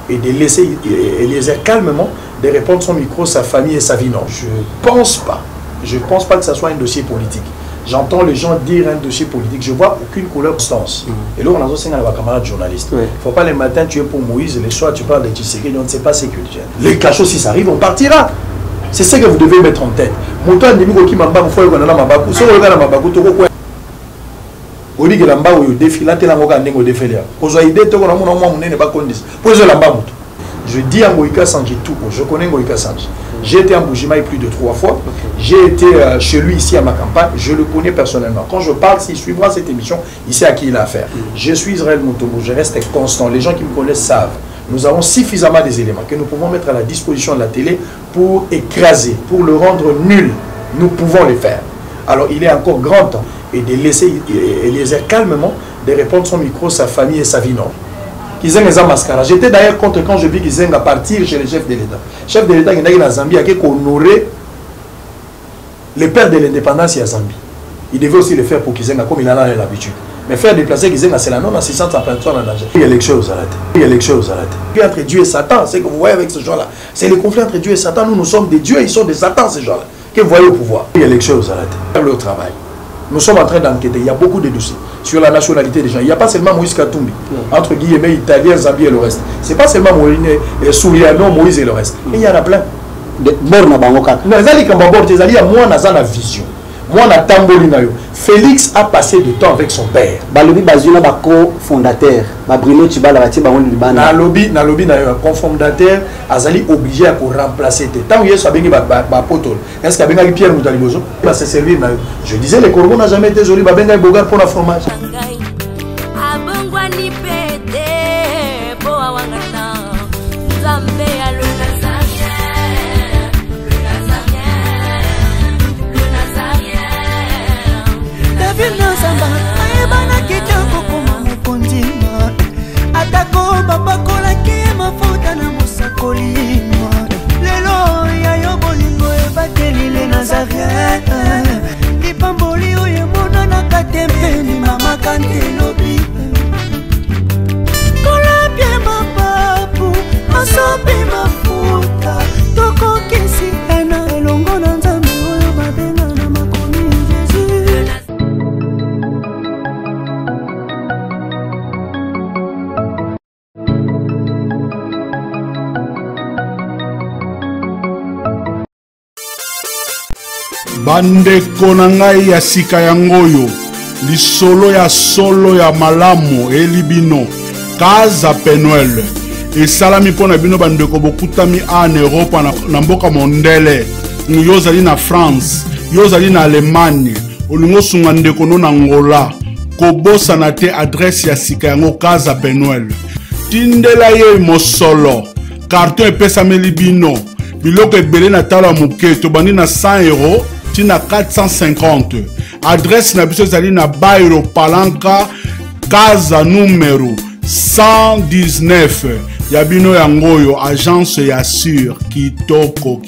et de laisser Eliezer calmement de répondre son micro, sa famille et sa vie. Non, je pense pas que ça soit un dossier politique. J'entends les gens dire un dossier politique, je vois aucune couleur constance. Et là, on a aussi un camarade journaliste. Il ne faut pas les matins tu es pour Moïse, les soirs tu parles de Tshisekedi, on ne sait pas ce que tu as. Les cachots, si ça arrive, on partira. C'est ce que vous devez mettre en tête. Moto andemi qui m'a pas fait qu'on a la mabakou, si on regarde la mabakou, tu vois. On dit que la mabakou est défilé, la mabakou est défilé. Pour aider, tu vois, on n'est pas connu. Pour la mabakou. Je dis à Moïka Sanji tout, je connais Moïka Sanji. J'ai été en Bougimaï plus de 3 fois. J'ai été chez lui ici à ma campagne. Je le connais personnellement. Quand je parle, s'il suivra cette émission, il sait à qui il a affaire. Je suis Israël Montobo, je reste constant. Les gens qui me connaissent savent. Nous avons suffisamment des éléments que nous pouvons mettre à la disposition de la télé pour écraser, pour le rendre nul. Nous pouvons le faire. Alors il est encore grand temps et de laisser Eliezer calmement de répondre son micro, sa famille et sa vie. Non. J'étais d'ailleurs contre quand je vis qu'ils à partir chez le chef de l'État. Le chef de l'État qui est en Zambie a honoré le père de l'indépendance à Zambie. Il devait aussi le faire pour qu'ils comme il en a l'habitude. Mais faire déplacer qu'ils c'est la non-assistance à personne en danger. Il y a les choses à la tête. Il y a les choses à la tête. Puis entre Dieu et Satan, c'est que vous voyez avec ce genre-là. C'est le conflit entre Dieu et Satan. Nous sommes des dieux, ils sont des Satan, ces gens-là. Que vous voyez au pouvoir. Il y a les choses à la tête. Faire le travail. Nous sommes en train d'enquêter. Il y a beaucoup de dossiers sur la nationalité des gens. Il n'y a pas seulement Moïse Katumbi, entre guillemets, Italien, Zambie et le reste. Ce n'est pas seulement Souriano, Moïse et le reste. Il y en a plein. Félix a passé du temps avec son père. Balobi Bazuna bako fondateur. Bruno Tibala bati bango libana. Na lobi na cofondateur azali obligé à remplacer tant yeso abengi ba potol. Est-ce que abenga Pierre Moutalibozo va se servir na. Je disais les corbeaux n'a jamais été joli ba benga bogar pour la fromage. Abongwani pete po awangana. Zambe bandeko na ngai ya sika yangoyo lisolo ya solo ya malamu elibino Kaza Penuel esalami mpona bino bandeko bokutami en Europe na mboka mondele yozali na France yozali na Allemagne olingo sunga ndeko no na Angola kobosana te adresse ya sika yango Kaza Penuel tindela ye mosolo carton epesameli bino biloko ebele na talo ya moke tobandi na 100 € tina 450 adresse na biso ezali na Bairo Palanca Kaza numéro 119 ya bino yangoyo agence ya sur kitoko.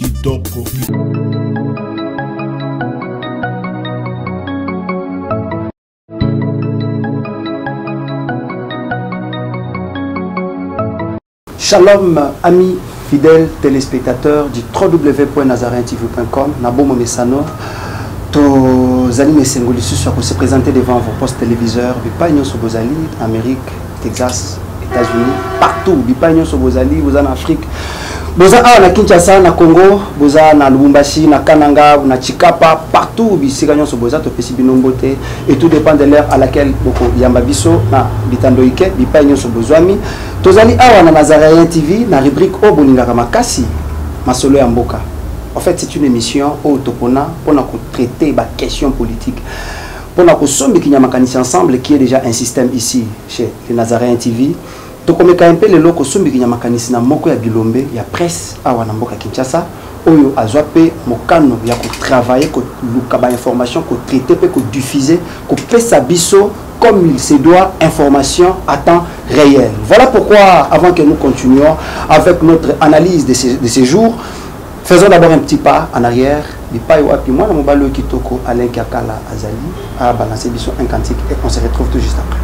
Shalom amis fidèles téléspectateurs du www.nazarentv.com. Nabo Momesano, Tozali Mesengoli sur se présenter devant vos postes téléviseurs, Bipagnon Sobozali, Amérique, Texas, États-Unis, partout, Bipagnon Sobozali, vous en Afrique, vous en Kinshasa, na Congo, vous en Lubumbashi, na Kananga, na Chikapa, partout, Bisigagnon Soboza, Topesi Binombote, et tout dépend de l'heure à laquelle Boko Yambabiso, na Bitandoike, Bipagnon Sobozwami, Tozali Awa na Nazarene TV, na rubrique O Boninga Makasi, Masolo Yamboka. En fait, c'est une émission au Topona pour nous traiter des questions politiques. Pour nous sommes qui ensemble, qui est déjà un système ici chez les Nazarene TV. Donc, on a un peu les locaux sommes qui na moko ya Bilombe, ya presse Awa na mboka Kinshasa. Oyo azwape mokano ya ko travailler ko lukaba information ko traiter pe ko diffuser ko pesa biso comme il se doit information à temps réel. Voilà pourquoi avant que nous continuions avec notre analyse de ces jours, faisons d'abord un petit pas en arrière. Bipayo api moi na mobalo kitoko Alain Kakala Azali a balancé biso un cantique et on se retrouve tout juste après.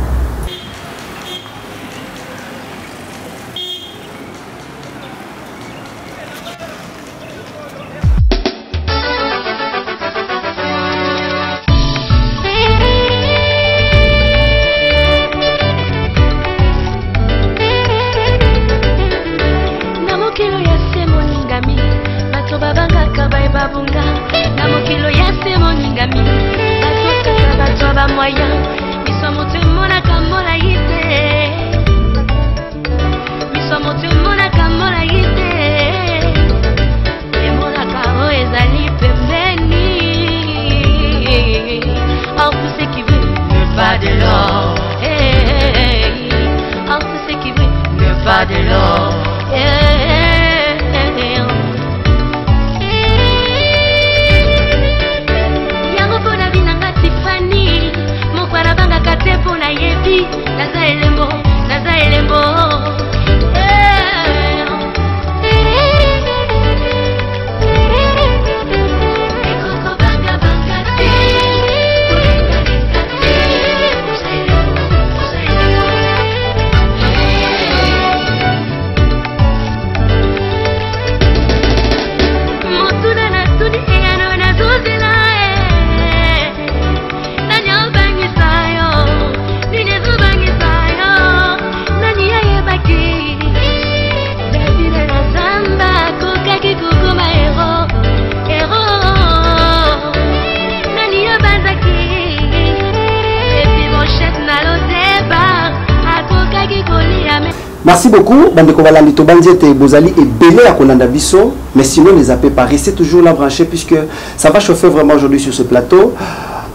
Merci beaucoup, Bandeko Balandi Tobandiete et Bozali et Belé à Kolanda Bisso. Mais sinon, ne zappez pas, restez toujours là branchés puisque ça va chauffer vraiment aujourd'hui sur ce plateau.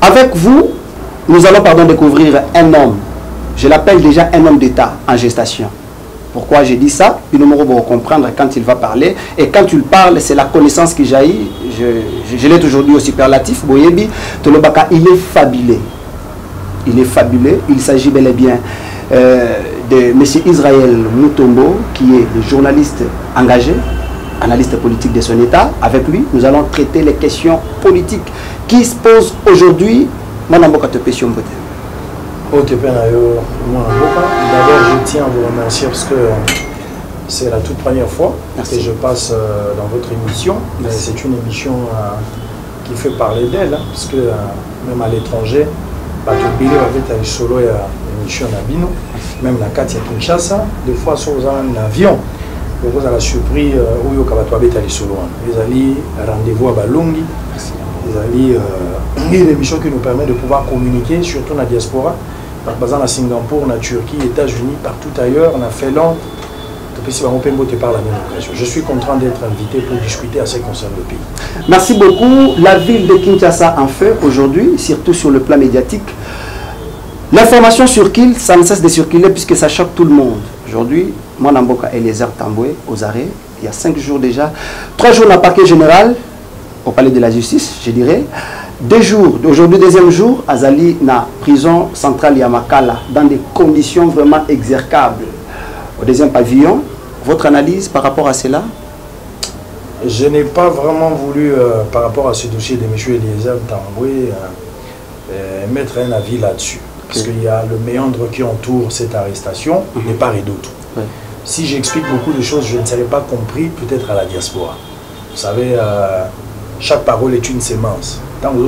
Avec vous, nous allons découvrir un homme. Je l'appelle déjà un homme d'État en gestation. Pourquoi j'ai dit ça? Il nous va comprendre quand il va parler. Et quand il parle, c'est la connaissance qui jaillit. Je l'ai toujours dit au superlatif. Boyebi, Tolobaka, il est fabuleux. Il est fabuleux. Il s'agit bel et bien de M. Israël Mutombo, qui est le journaliste engagé, analyste politique de son État. Avec lui, nous allons traiter les questions politiques qui se posent aujourd'hui. D'abord, je tiens à vous remercier parce que c'est la toute première fois que je passe dans votre émission. C'est une émission qui fait parler d'elle, hein, parce que même à l'étranger, solo émission Nabino, même la Katia Kinshasa, des fois sur un avion, vous avez la surprise où il y a solo. Ils allaient rendez-vous à Balongi. Une émission qui nous permet de pouvoir communiquer, surtout dans la diaspora, par exemple à Singapour, en Turquie, États-Unis, partout ailleurs, en Finlande. Je suis content d'être invité pour discuter à ce qui concerne le pays. Merci beaucoup. La ville de Kinshasa en fait aujourd'hui, surtout sur le plan médiatique. L'information circule, ça ne cesse de circuler puisque ça choque tout le monde. Aujourd'hui, moi, Namboka Eliezer Tamboué, aux arrêts, il y a 5 jours déjà. 3 jours dans le parquet général, au palais de la justice, je dirais. 2 jours, aujourd'hui, deuxième jour, Azali, na prison centrale Yamakala, dans des conditions vraiment exécrables. Au deuxième pavillon, votre analyse par rapport à cela? Je n'ai pas vraiment voulu, par rapport à ce dossier de M. Eliezer Tamboué, mettre un avis là-dessus. Parce qu'il y a le méandre qui entoure cette arrestation, de part et d'autre. Si j'explique beaucoup de choses, je ne serais pas compris, peut-être à la diaspora. Vous savez, chaque parole est une sémence. Tant que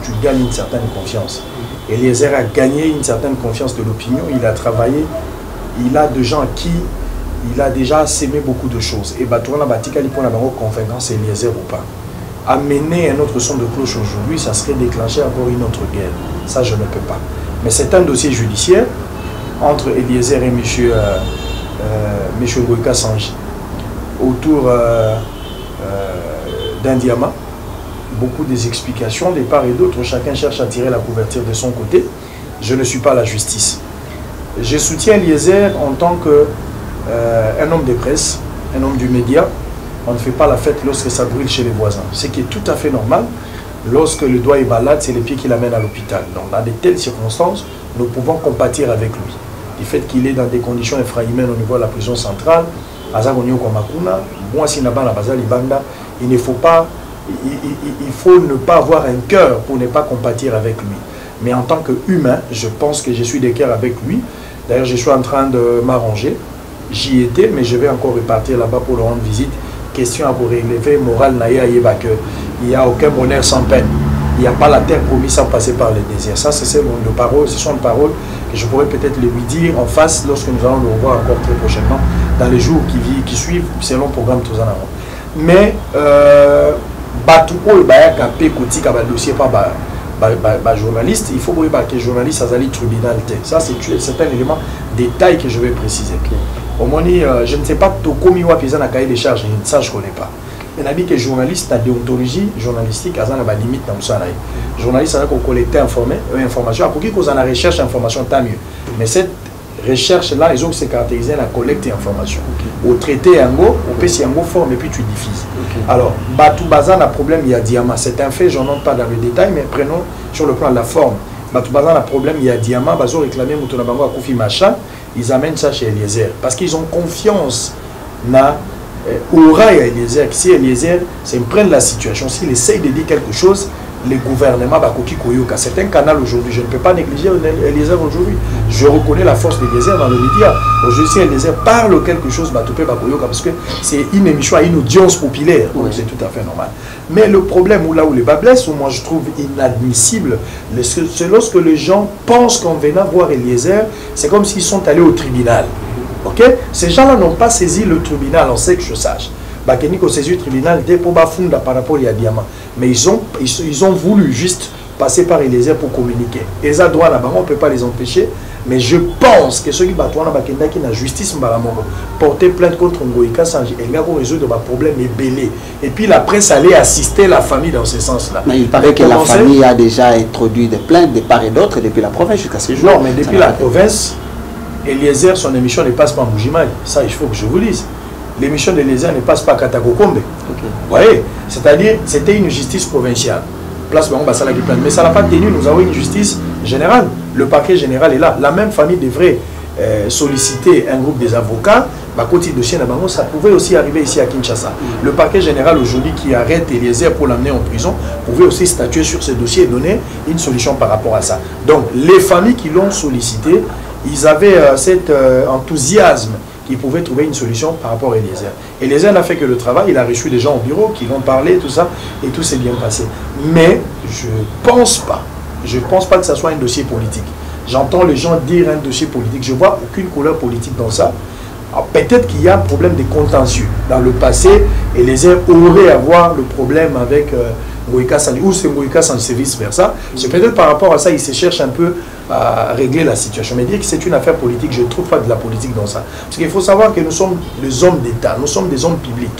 tu gagnes une certaine confiance. Eliezer a gagné une certaine confiance de l'opinion, il a travaillé, il a des gens à qui il a déjà sémé beaucoup de choses. Et Batourana Batika, il prend la convaincance Eliezer ou pas. Amener un autre son de cloche aujourd'hui, ça serait déclencher encore une autre guerre. Ça, je ne peux pas. Mais c'est un dossier judiciaire entre Eliezer et M. Ngoïka Sanji autour d'un diamant. Beaucoup des explications, des part et d'autre. Chacun cherche à tirer la couverture de son côté. Je ne suis pas la justice. Je soutiens Eliezer en tant qu'un homme de presse, un homme du média. On ne fait pas la fête lorsque ça brûle chez les voisins. Ce qui est tout à fait normal. Lorsque le doigt est malade, c'est les pieds qui l'amènent à l'hôpital. Donc, dans de telles circonstances, nous pouvons compatir avec lui. Du fait qu'il est dans des conditions infrahumaines au niveau de la prison centrale, il ne faut pas, il faut ne pas avoir un cœur pour ne pas compatir avec lui. Mais en tant qu'humain, je pense que je suis de cœur avec lui. D'ailleurs, je suis en train de m'arranger. J'y étais, mais je vais encore repartir là-bas pour le rendre visite. Question à vous relever, morale, il n'y a aucun bonheur sans peine. Il n'y a pas la terre promise sans passer par le désert. Ça, ce sont les paroles que je pourrais peut-être lui dire en face lorsque nous allons le revoir encore très prochainement, dans les jours qui suivent, selon le programme tous en avant. Mais, dossier par journaliste, il faut que les journalistes soient tribunal. Ça, c'est un élément détail que je vais préciser. Au moins, je ne sais pas comment on a cahier des charges, ça je ne connais pas. Mais on dit que journaliste, la déontologie journalistique, il y a une limite dans ça. Journaliste, ça veut collecter information. Pour qu'ils en recherche information, tant mieux. Mais cette recherche-là, ils ont se caractérisé la collecte d'informations. Au traité en go, au PC en go forme et puis tu diffuses. Alors, Batou Bazan a problème, il y a Diamant. C'est un fait, je n'en entre pas dans le détail, mais prenons sur le plan de la forme. Batou Bazan a problème, il y a Diamant, Bazo réclamé Moutonabango à Kofi Machan, ils amènent ça chez Eliezer. Parce qu'ils ont confiance dans Aura et Eliezer. Si Eliezer prennent la situation, s'il essaye de dire quelque chose, les gouvernements Bakoki Koyoka. C'est un canal aujourd'hui, je ne peux pas négliger Eliezer aujourd'hui. Je reconnais la force d'Eliezer dans le média. Aujourd'hui, si Eliezer parle quelque chose, Batopé Bakoyoka, parce que c'est une émission à une audience populaire. Oui. C'est tout à fait normal. Mais le problème, là où les bas blessent, où moi je trouve inadmissible, c'est lorsque les gens pensent qu'en venant voir Eliezer, c'est comme s'ils sont allés au tribunal. Ok? Ces gens-là n'ont pas saisi le tribunal, on sait que je sache. Bakeniko saisi le tribunal dès pour Bafunda par rapport à Diamant. Mais ils ont voulu juste passer par Eliezer pour communiquer. Et ça droit là-bas, on ne peut pas les empêcher. Mais je pense que ceux qui battent la justice porter plainte contre Ngoïka Sanji, et pour résoudre le problème est belé. Et puis la presse allait assister la famille dans ce sens-là. Mais il paraît que la famille a déjà introduit des plaintes de part et d'autre depuis la province jusqu'à ce jour. Non, mais depuis la province, Eliezer, son émission ne passe pas en Boujimai. Ça, il faut que je vous lise. L'émission d'Eliezer ne passe pas à Katakokombe. Vous voyez, c'est-à-dire, c'était une justice provinciale. Place mais ça n'a pas tenu, nous avons une justice générale. Le parquet général est là. La même famille devrait solliciter un groupe des avocats. Ça pouvait aussi arriver ici à Kinshasa. Le parquet général aujourd'hui qui arrête Eliezer pour l'amener en prison pouvait aussi statuer sur ce dossier et donner une solution par rapport à ça. Donc, les familles qui l'ont sollicité, ils avaient cet enthousiasme qu'ils pouvaient trouver une solution par rapport à Eliezer. Eliezer n'a fait que le travail, il a reçu des gens au bureau qui vont parler, tout ça, et tout s'est bien passé. Mais je pense pas que ça soit un dossier politique. J'entends les gens dire un dossier politique, je vois aucune couleur politique dans ça. Peut-être qu'il y a un problème de contentieux. Dans le passé, Eliezer aurait avoir le problème avec Ngoïka Sanji, ou c'est Ngoïka Sanji, vice versa. C'est peut-être par rapport à ça, il se cherche un peu à régler la situation. Mais dire que c'est une affaire politique, je ne trouve pas de la politique dans ça. Parce qu'il faut savoir que nous sommes des hommes d'État, nous sommes des hommes publics.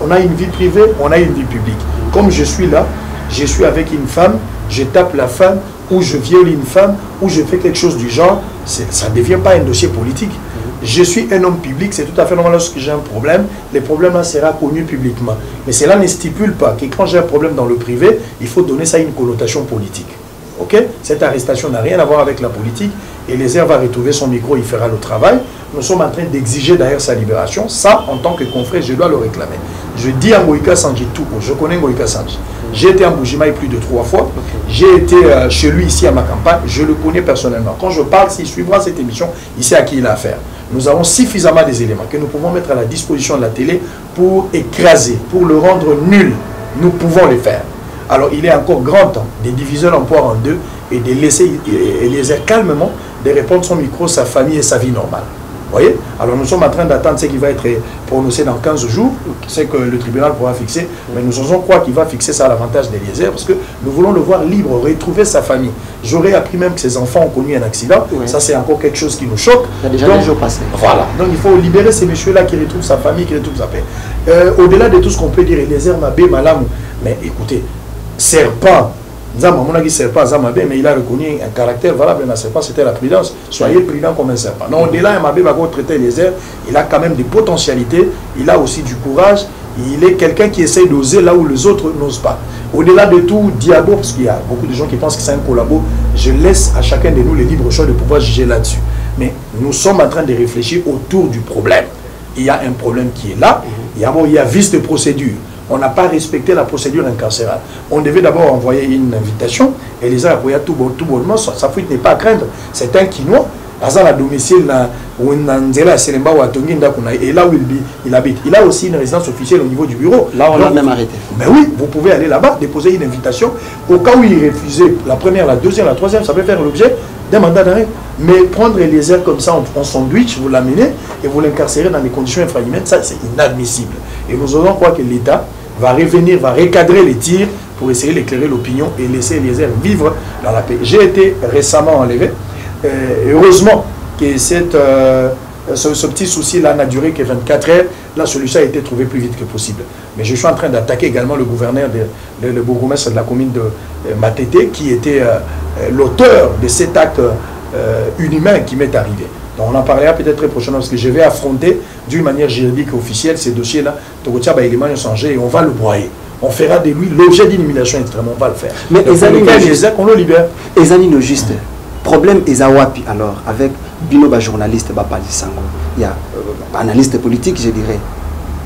On a une vie privée, on a une vie publique. Comme je suis là, je suis avec une femme, je tape la femme, ou je viole une femme, ou je fais quelque chose du genre, ça ne devient pas un dossier politique. Je suis un homme public, c'est tout à fait normal lorsque j'ai un problème, le problème là sera connu publiquement. Mais cela ne stipule pas que quand j'ai un problème dans le privé, il faut donner ça une connotation politique. Ok? Cette arrestation n'a rien à voir avec la politique. Eliezer va retrouver son micro, il fera le travail. Nous sommes en train d'exiger d'ailleurs sa libération. Ça, en tant que confrère, je dois le réclamer. Je dis à Ngoïka Sanji tout haut. Je connais Ngoïka Sanji. J'ai été à Mbujimaï plus de 3 fois. J'ai été chez lui ici à ma campagne. Je le connais personnellement. Quand je parle, s'il suivra cette émission, il sait à qui il a affaire. Nous avons suffisamment des éléments que nous pouvons mettre à la disposition de la télé pour écraser, pour le rendre nul. Nous pouvons le faire. Alors il est encore grand temps de diviser l'emploi en deux et de laisser Eliezer calmement de répondre son micro, sa famille et sa vie normale. Vous voyez? Alors nous sommes en train d'attendre ce qui va être prononcé dans 15 jours, c'est que le tribunal pourra fixer, mais nous osons croire qu'il va fixer ça à l'avantage d'Eliezer parce que nous voulons le voir libre, retrouver sa famille. J'aurais appris même que ses enfants ont connu un accident, ça c'est encore quelque chose qui nous choque. Il y a déjà des jours passés. Voilà, donc il faut libérer ces messieurs-là qui retrouvent sa famille, qui retrouvent sa paix. Au-delà de tout ce qu'on peut dire, Eliezer Mabé, Malam, mais écoutez, serpent, mais il a reconnu un caractère valable d'un serpent, c'était la prudence. Soyez prudent comme un serpent. Donc au-delà de Mabé, traiter Eliezer, il a quand même des potentialités, il a aussi du courage, il est quelqu'un qui essaie d'oser là où les autres n'osent pas. Au-delà de tout, Diabo, parce qu'il y a beaucoup de gens qui pensent que c'est un collabo, je laisse à chacun de nous le libre choix de pouvoir juger là-dessus. Mais nous sommes en train de réfléchir autour du problème. Il y a un problème qui est là, il y a vice de procédure. On n'a pas respecté la procédure incarcérale. On devait d'abord envoyer une invitation et les gens appuyent tout bonnement. Sa fuite n'est pas à craindre. C'est un Quinois. À domicile, et là où il habite. Il a aussi une résidence officielle au niveau du bureau. Là, on l'a même arrêté. Mais oui, vous pouvez aller là-bas, déposer une invitation. Au cas où il refusait la première, la deuxième, la troisième, ça peut faire l'objet d'un mandat d'arrêt. Mais prendre Eliezer comme ça en sandwich, vous l'amenez et vous l'incarcérez dans des conditions infrahumaines, ça c'est inadmissible. Et nous allons croire que l'État va revenir, va recadrer les tirs pour essayer d'éclairer l'opinion et laisser Eliezer vivre dans la paix. J'ai été récemment enlevé. Heureusement que cette ce petit souci-là n'a duré que 24 heures. La solution a été trouvée plus vite que possible. Mais je suis en train d'attaquer également le gouverneur, le bourgmestre de la commune de Matete, qui était l'auteur de cet acte inhumain qui m'est arrivé. Donc on en parlera peut-être très prochainement parce que je vais affronter d'une manière juridique et officielle ces dossiers-là. Et on va le broyer. On fera de lui l'objet d'une humiliation extrême. On va le faire. Mais on le libère. Ezanino juste. Problème Ezawapi alors avec Binoba journaliste Bapali Sango. Il y a analyste politique, je dirais.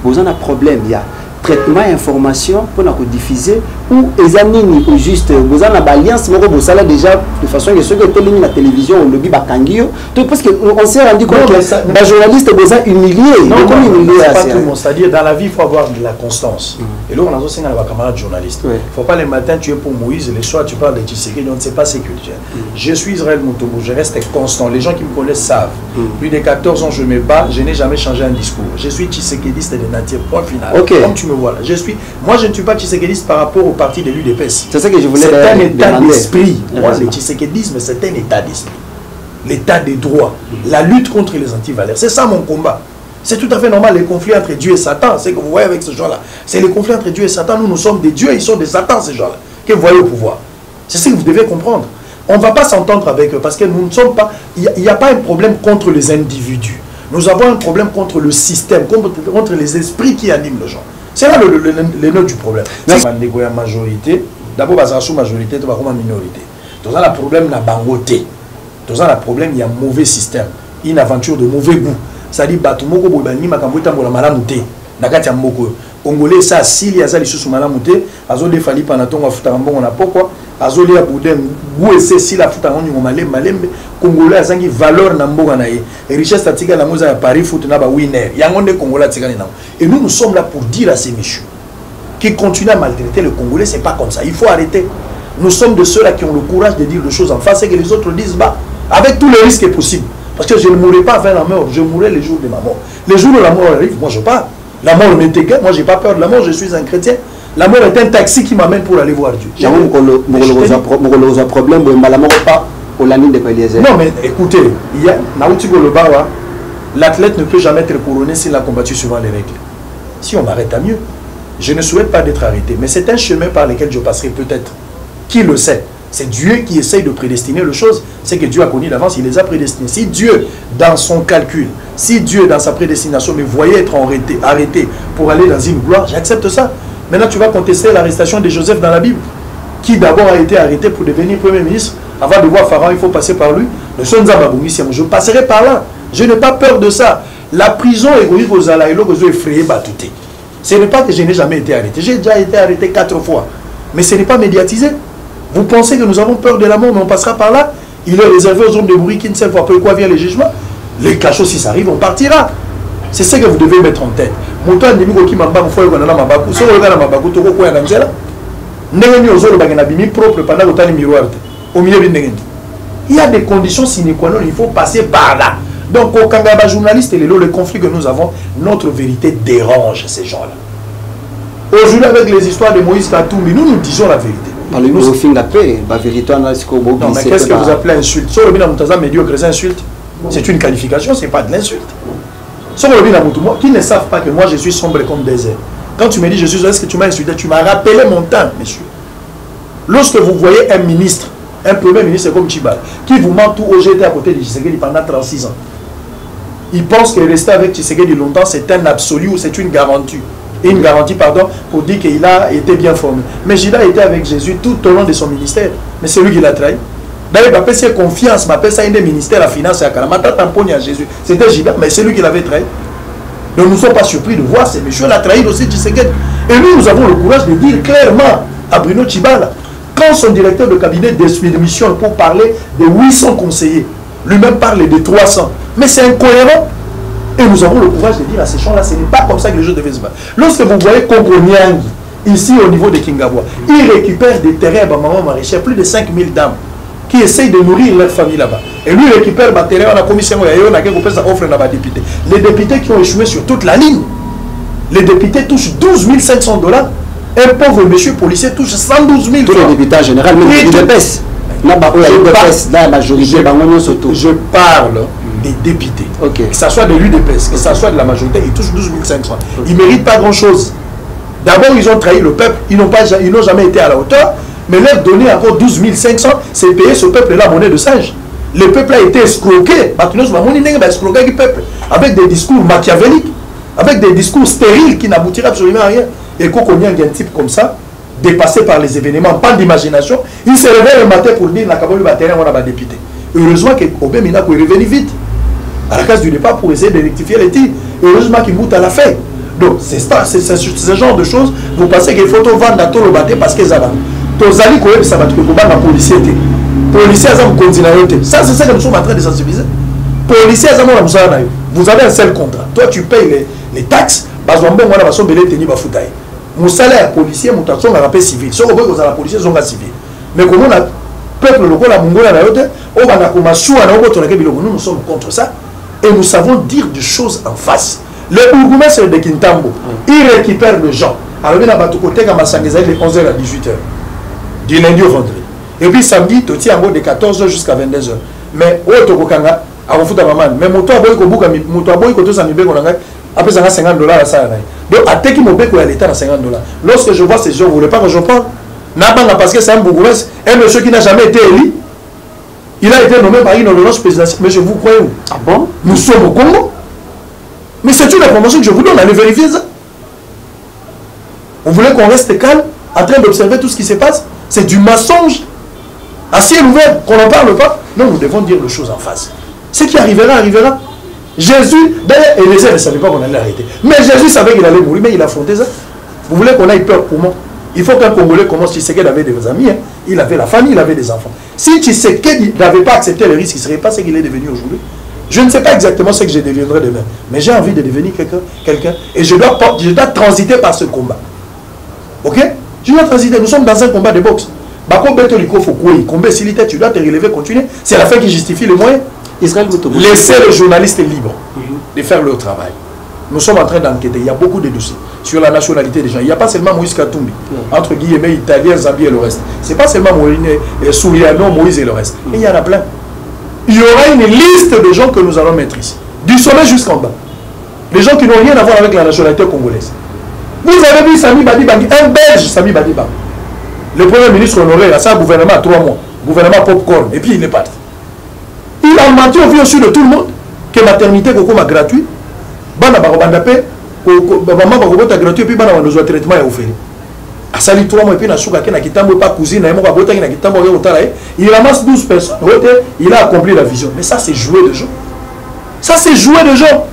Vous avez un problème, il y a traitement d'information pour nous diffuser ou Ezanini ou juste vous avez une alliance mais déjà de façon que ceux qui ont la télévision ou le lobby bakangio parce qu'on s'est rendu compte que les journalistes vous ont humilié. Non, c'est pas tout le monde. C'est-à-dire dans la vie il faut avoir de la constance. Et là on a aussi un camarade journaliste. Il ne faut pas le matin tu es pour Moïse et le soir tu parles de Tshisekedi, on ne sait pas ce que tu es. Je suis Israël Moutoubou, je reste constant. Les gens qui me connaissent savent. Plus de 14 ans je me bats, je n'ai jamais changé un discours. Je suis Tshisekediste de nature, point final. Comme tu me vois là. Moi je ne suis pas Tshisekediste par rapport au parti de l'UDPS. C'est ça que je voulais C'est un état d'esprit. Moi, le tshisekédisme, c'est un état d'esprit. L'état des droits. La lutte contre les antivaleurs. C'est ça mon combat. C'est tout à fait normal, les conflits entre Dieu et Satan. C'est que vous voyez avec ce genre-là. C'est les conflits entre Dieu et Satan. Nous sommes des dieux, ils sont des satans, ces gens-là. Que vous voyez au pouvoir. C'est ce que vous devez comprendre. On ne va pas s'entendre avec eux parce que nous ne sommes pas... Il n'y a pas un problème contre les individus. Nous avons un problème contre le système, contre les esprits qui animent les gens. C'est là le nœud du problème. La majorité, d'abord, la majorité, tu vas comme minorité. Dans un problème, la bangoté. Dans un problème, il y a un mauvais système, une aventure de mauvais goût. C'est-à-dire, Batumoko, Bobani, Makambuita, Mola Mouté, Nakatia Moko. Congolais, ça, s'il y a ça, les sous Malamouté, Azo de Fali Panaton, Afutarambo, on a pourquoi, Azo de Aboudem, Gouessé, si la Futarambo, on a Malembe, Congolais, a une valeur Namboganaye, et richesse Tatiga, la Mouza à Paris, Foutenaba, Winner, Yangonde Congolais, Tigana. Et nous, nous sommes là pour dire à ces messieurs qui continuent à maltraiter le Congolais, c'est pas comme ça, il faut arrêter. Nous sommes de ceux-là qui ont le courage de dire les choses en face et que les autres disent bas, avec tous les risques possibles. Parce que je ne mourrai pas vers la mort, je mourrai les jours de ma mort. Les jours où la mort arrive, moi je pars. La mort m'est égale, moi j'ai pas peur de la mort, je suis un chrétien. La mort est un taxi qui m'amène pour aller voir Dieu. Problème, la mort pas au lanine de Eliezer. Non mais écoutez, il y a Naouti Golobawa, l'athlète ne peut jamais être couronné s'il a combattu suivant les règles. Si on m'arrête à mieux, je ne souhaite pas d'être arrêté, mais c'est un chemin par lequel je passerai peut-être. Qui le sait? C'est Dieu qui essaye de prédestiner les choses. C'est que Dieu a connu d'avance, il les a prédestinés. Si Dieu, dans son calcul, si Dieu, dans sa prédestination, me voyait être arrêté pour aller dans une gloire, j'accepte ça. Maintenant, tu vas contester l'arrestation de Joseph dans la Bible, qui d'abord a été arrêté pour devenir Premier ministre. Avant de voir Pharaon, il faut passer par lui. Je passerai par là. Je n'ai pas peur de ça. La prison égoïste aux Alaïlo, aux effrayés, batouté. Ce n'est pas que je n'ai jamais été arrêté. J'ai déjà été arrêté 4 fois. Mais ce n'est pas médiatisé. Vous pensez que nous avons peur de la mort, mais on passera par là. Il est réservé aux hommes de bruit qui ne savent pas pourquoi vient le jugement. Les cachots, si ça arrive, on partira. C'est ce que vous devez mettre en tête. Il y a des conditions sine qua non, il faut passer par là. Donc, au Kangaba journaliste, le conflit que nous avons, notre vérité dérange ces gens-là. Aujourd'hui, avec les histoires de Moïse Katumbi, nous disons la vérité. Non, mais qu'est-ce que vous appelez insulte? C'est une qualification, c'est pas de l'insulte. Qui ne savent pas que moi je suis sombre comme désert. Quand tu me dis je suis, est-ce que tu m'as insulté? Tu m'as rappelé mon temps, monsieur. Lorsque vous voyez un ministre, un premier ministre comme Tchibal, qui vous ment tout au GT à côté de Tshisekedi pendant 36 ans, il pense que rester avec Tshisekedi longtemps c'est un absolu ou c'est une garantie. Une garantie, pardon, pour dire qu'il a été bien formé. Mais Judas a été avec Jésus tout au long de son ministère. Mais c'est lui qui l'a trahi. D'ailleurs, il m'appelle ses confiance, m'appelle ça un des ministères de la finance et à Kalamata tamponne à Jésus. C'était Judas, mais c'est lui qui l'avait trahi. Donc nous ne sommes pas surpris de voir ces messieurs l'a trahi aussi Tshisekedi. Et nous avons le courage de dire clairement à Bruno Tshibala, quand son directeur de cabinet démissionne pour parler de 800 conseillers, lui-même parle de 300. Mais c'est incohérent. Et nous avons le courage de dire à ces gens-là, ce n'est pas comme ça que les gens devaient se battre. Lorsque vous voyez Congo Nyangi, ici au niveau de Kingabwa, ils récupèrent des terrains à maman maraîchère, plus de 5000 dames qui essayent de nourrir leur famille là-bas. Et lui récupère des terrains à la commission, on a quelque chose à offrir à députés. Les députés qui ont échoué sur toute la ligne, les députés touchent 12 500 $. Un pauvre monsieur policier touche 112 000 $. Tous les députés en général, même les DPS. Je parle des députés. Okay. Que ce soit de l'UDPS, que ce soit de la majorité, ils touchent 12 500. Okay. Ils ne méritent pas grand-chose. D'abord, ils ont trahi le peuple, ils n'ont jamais été à la hauteur, mais leur donner encore 12 500, c'est payer ce peuple-là monnaie de singe. Le peuple a été escroqué, avec des discours machiavéliques, avec des discours stériles qui n'aboutiraient absolument à rien. Et quand on y a un type comme ça, dépassé par les événements, pas d'imagination, il se réveille le matin pour dire on a député. Heureusement qu'Obemina est revenu vite à la case du départ pour essayer de rectifier les tirs. Heureusement qu'il bout à la fin. Donc c'est ce genre de choses. Vous pensez qu'il faut vendre à tout le bâté parce que ça va. Tozali koyebi ça va te combattre la policier. Policiers ont continué. Ça c'est ça que nous sommes en train de sensibiliser. Policiers vous avez un seul contrat. Toi tu payes les taxes. Mon salaire policier, mon taxon on appelle civil. Si on veut que la policier sont civil. Mais comment le peuple local a mongola na yote, on va nakoma soua na oboto na kebilo. Nous sommes contre ça et nous savons dire des choses en face. Le bourgmestre de Kintambo, il récupère les gens. Alors il y a un côté comme à 11h à 18h. Du lundi au vendredi. Et puis samedi, tu tiens en de 14h jusqu'à 22h. Mais où est-ce que tu as maman? Mais mon toit boy ko buka mon toit boy ko to sa mibe ko nanga après ça $50 à ça. Donc à tel qu'il m'obéit à l'état à $50. Lorsque je vois ces gens, vous voulez pas que je parle? N'abanga parce que c'est un bourgmestre, un monsieur qui n'a jamais été élu. Il a été nommé par une ordonnance présidentielle. Mais je vous crois où? Ah bon? Nous sommes au Congo. Mais c'est une information que je vous donne, allez vérifier ça. Vous voulez qu'on reste calme, en train d'observer tout ce qui se passe? C'est du mensonge. À ciel ouvert, qu'on n'en parle pas? Non, nous devons dire les choses en face. Ce qui arrivera, arrivera. Jésus, d'ailleurs, Élisée ne savait pas qu'on allait arrêter. Mais Jésus savait qu'il allait mourir, mais il a affronté ça. Vous voulez qu'on ait peur pour moi? Il faut qu'un Congolais commence. Tshisekedi avait des amis, hein. Il avait la famille, il avait des enfants. Si Tshisekedi n'avait pas accepté le risque, il ne serait pas ce qu'il est devenu aujourd'hui. Je ne sais pas exactement ce que je deviendrai demain, mais j'ai envie de devenir quelqu'un. Et je dois transiter par ce combat. Ok? Je dois transiter. Nous sommes dans un combat de boxe. Tu dois te relever, continuer. C'est la fin qui justifie les moyens. Laissez les journalistes libres de faire leur travail. Nous sommes en train d'enquêter. Il y a beaucoup de dossiers sur la nationalité des gens. Il n'y a pas seulement Moïse Katumbi, entre guillemets, Italien, Zambie et le reste. Ce n'est pas seulement Souriano, Moïse et le reste. Et il y en a plein. Il y aura une liste de gens que nous allons mettre ici. Du sommet jusqu'en bas. Les gens qui n'ont rien à voir avec la nationalité congolaise. Vous avez vu Sami Badibangi, un Belge, Sami Badibangi. Le Premier ministre honoré, c'est un gouvernement à 3 mois. Gouvernement popcorn. Et puis il est parti. Il a menti au vu au-dessus de tout le monde que maternité est gratuite. Bana barobandapé, maman barobota gratuit, et puis bana besoin de traitement est offert. À sali 3 mois, et puis na souka na kitambo pas cousine, na mo babota na kitambo il ramasse 12 personnes. Il a accompli la vision. Mais ça c'est jouer de gens. Ça c'est jouer de gens.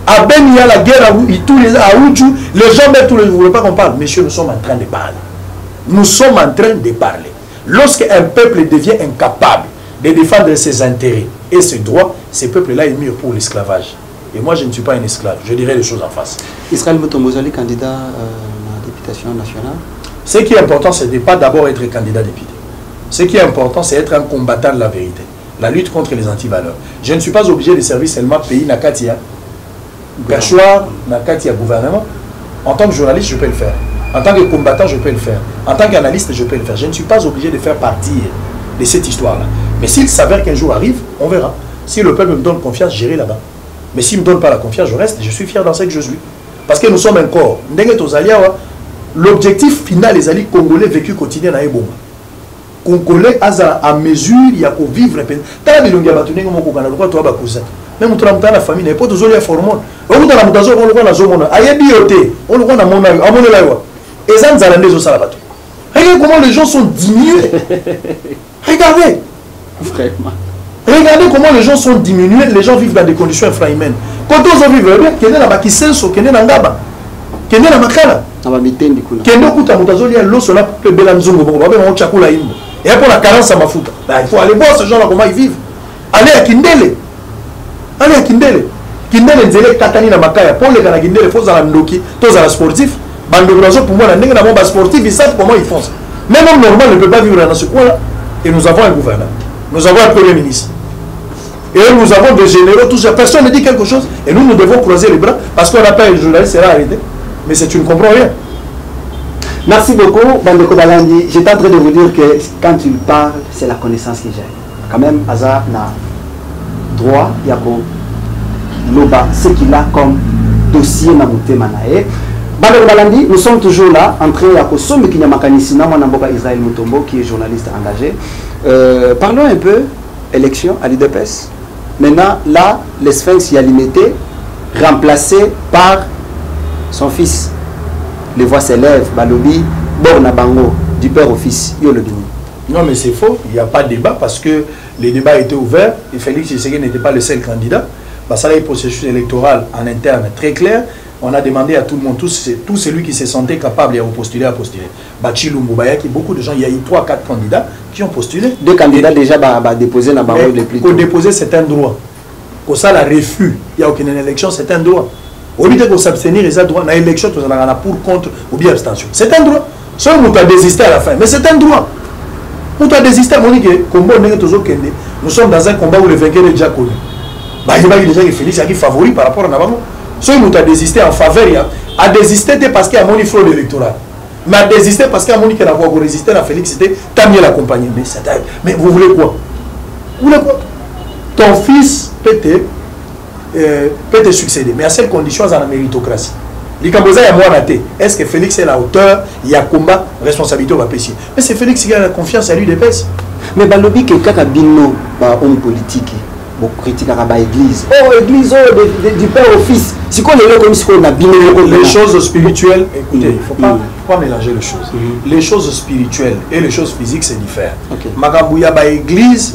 À Ben il y a la guerre à Oudjou, les gens mettent tous les. Vous ne voulez pas qu'on parle? Messieurs, nous sommes en train de parler. Nous sommes en train de parler. Lorsqu'un peuple devient incapable de défendre ses intérêts et ses droits, ce peuple-là est mieux pour l'esclavage. Et moi, je ne suis pas un esclave. Je dirais les choses en face. Israël Motomozali, candidat à la députation nationale. Ce qui est important, ce n'est pas d'abord être candidat député. Ce qui est important, c'est être un combattant de la vérité. La lutte contre les antivaleurs. Je ne suis pas obligé de servir seulement pays Nakatia. Perchoir, Nakatia gouvernement. En tant que journaliste, je peux le faire. En tant que combattant, je peux le faire. En tant qu'analyste, je peux le faire. Je ne suis pas obligé de faire partie de cette histoire-là. Mais s'il s'avère qu'un jour arrive, on verra. Si le peuple me donne confiance, j'irai là-bas. Mais s'il ne me donne pas la confiance, je reste. Je suis fier dans ce que je suis. Parce que nous sommes un corps. L'objectif final, les alliés congolais vécu quotidien à Eboma. Congolais, à mesure, il y a qu'au vivre. Même quand on a la famille, il n'y a pas de zone hormone. On a la zone, on a la zone, on a la zone, et ça nous a rendu au salabato. Regardez comment les gens sont diminués. Regardez. Vraiment. Regardez comment les gens sont diminués. Les gens vivent dans des conditions infrahumaines. Quand on vit bien, qu'il y a un kisenso, qu'il y a un ngaba, qu'il y a un makala. Qu'il y a un kuta mutazoli, l'eau sur la belanzongo, on chakula imbo. Et pour la carence à ma fouta. Il faut aller voir ces gens-là comment ils vivent. Allez à Kindele. Allez à Kindele. Kindele nzele katani na makaya. Pour les gars Kindele, il faut aller à Ndoki, tous à la sportif. Pour moi, les sportifs, ils savent comment ils font ça. Même un normal ne peut pas vivre dans ce coin-là. Et nous avons un gouvernement. Nous avons un premier ministre. Et nous avons des généraux, tout ça. Personne ne dit quelque chose. Et nous devons croiser les bras parce qu'on n'a pas un journaliste, c'est arrêté. Mais tu ne comprends rien. Merci beaucoup, Bandeko Balandi. J'étais en train de vous dire que quand tu parles, c'est la connaissance que j'ai. Quand même, Aza n'a droit, Yako Loba, ce qu'il a comme dossier na Manae. Bandeko Balandi, nous sommes toujours là, en train de Somme Kinyamakanisina, Mwanamboka Israël Mutombo, qui est journaliste engagé. Parlons un peu élection à l'IDPS. Maintenant, là, le Sphinx y a limité, remplacé par son fils. Les voix s'élèvent, Balobi, Borna Bango, du père au fils, Yolobini. Non, mais c'est faux, il n'y a pas de débat parce que les débats étaient ouverts et Félix Tshisekedi n'était pas le seul candidat. Parce qu'il y a un processus électoral en interne très clair. On a demandé à tout le monde, tout celui qui se sentait capable de postuler, à postuler. Bachilou Mboubayaki, beaucoup de gens, il y a eu 3-4 candidats qui ont postulé. 2 candidats déjà déposé dans Bango les plus tôt. Pour déposer, c'est un droit. Pour ça, la refus, il n'y a aucune élection, c'est un droit. Au lieu de s'abstenir, il y a droit. Dans l'élection, tu as pour, contre ou bien abstention. C'est un droit. Seul on a désisté à la fin, mais c'est un droit. On a désisté à mon combat, nous sommes dans un combat où le vainqueur est déjà connu. Il y a déjà Félix qui est favori par rapport à Navamo. Seul on a désisté en faveur, a désisté parce qu'il y a mon fraude électorale. Mais a désisté parce qu'il y a mon qui a résisté à Félix, c'était tant mieux l'accompagner. Mais vous voulez quoi? Vous voulez quoi? Ton fils peut te succéder, mais à cette condition, c'est la méritocratie. Est-ce que Félix est la hauteur? Il y a combat, responsabilité au Bapécier. Mais c'est Félix qui a la confiance à lui de pèse. Mais Balobi, quelqu'un qui a bino, homme politique, critique à l'église. Oh, église, du père au fils. C'est quoi les comme si on a bino? Les choses spirituelles, écoutez, il ne faut pas mélanger les choses. Les choses spirituelles et les choses physiques, c'est différent. Magabouya, église.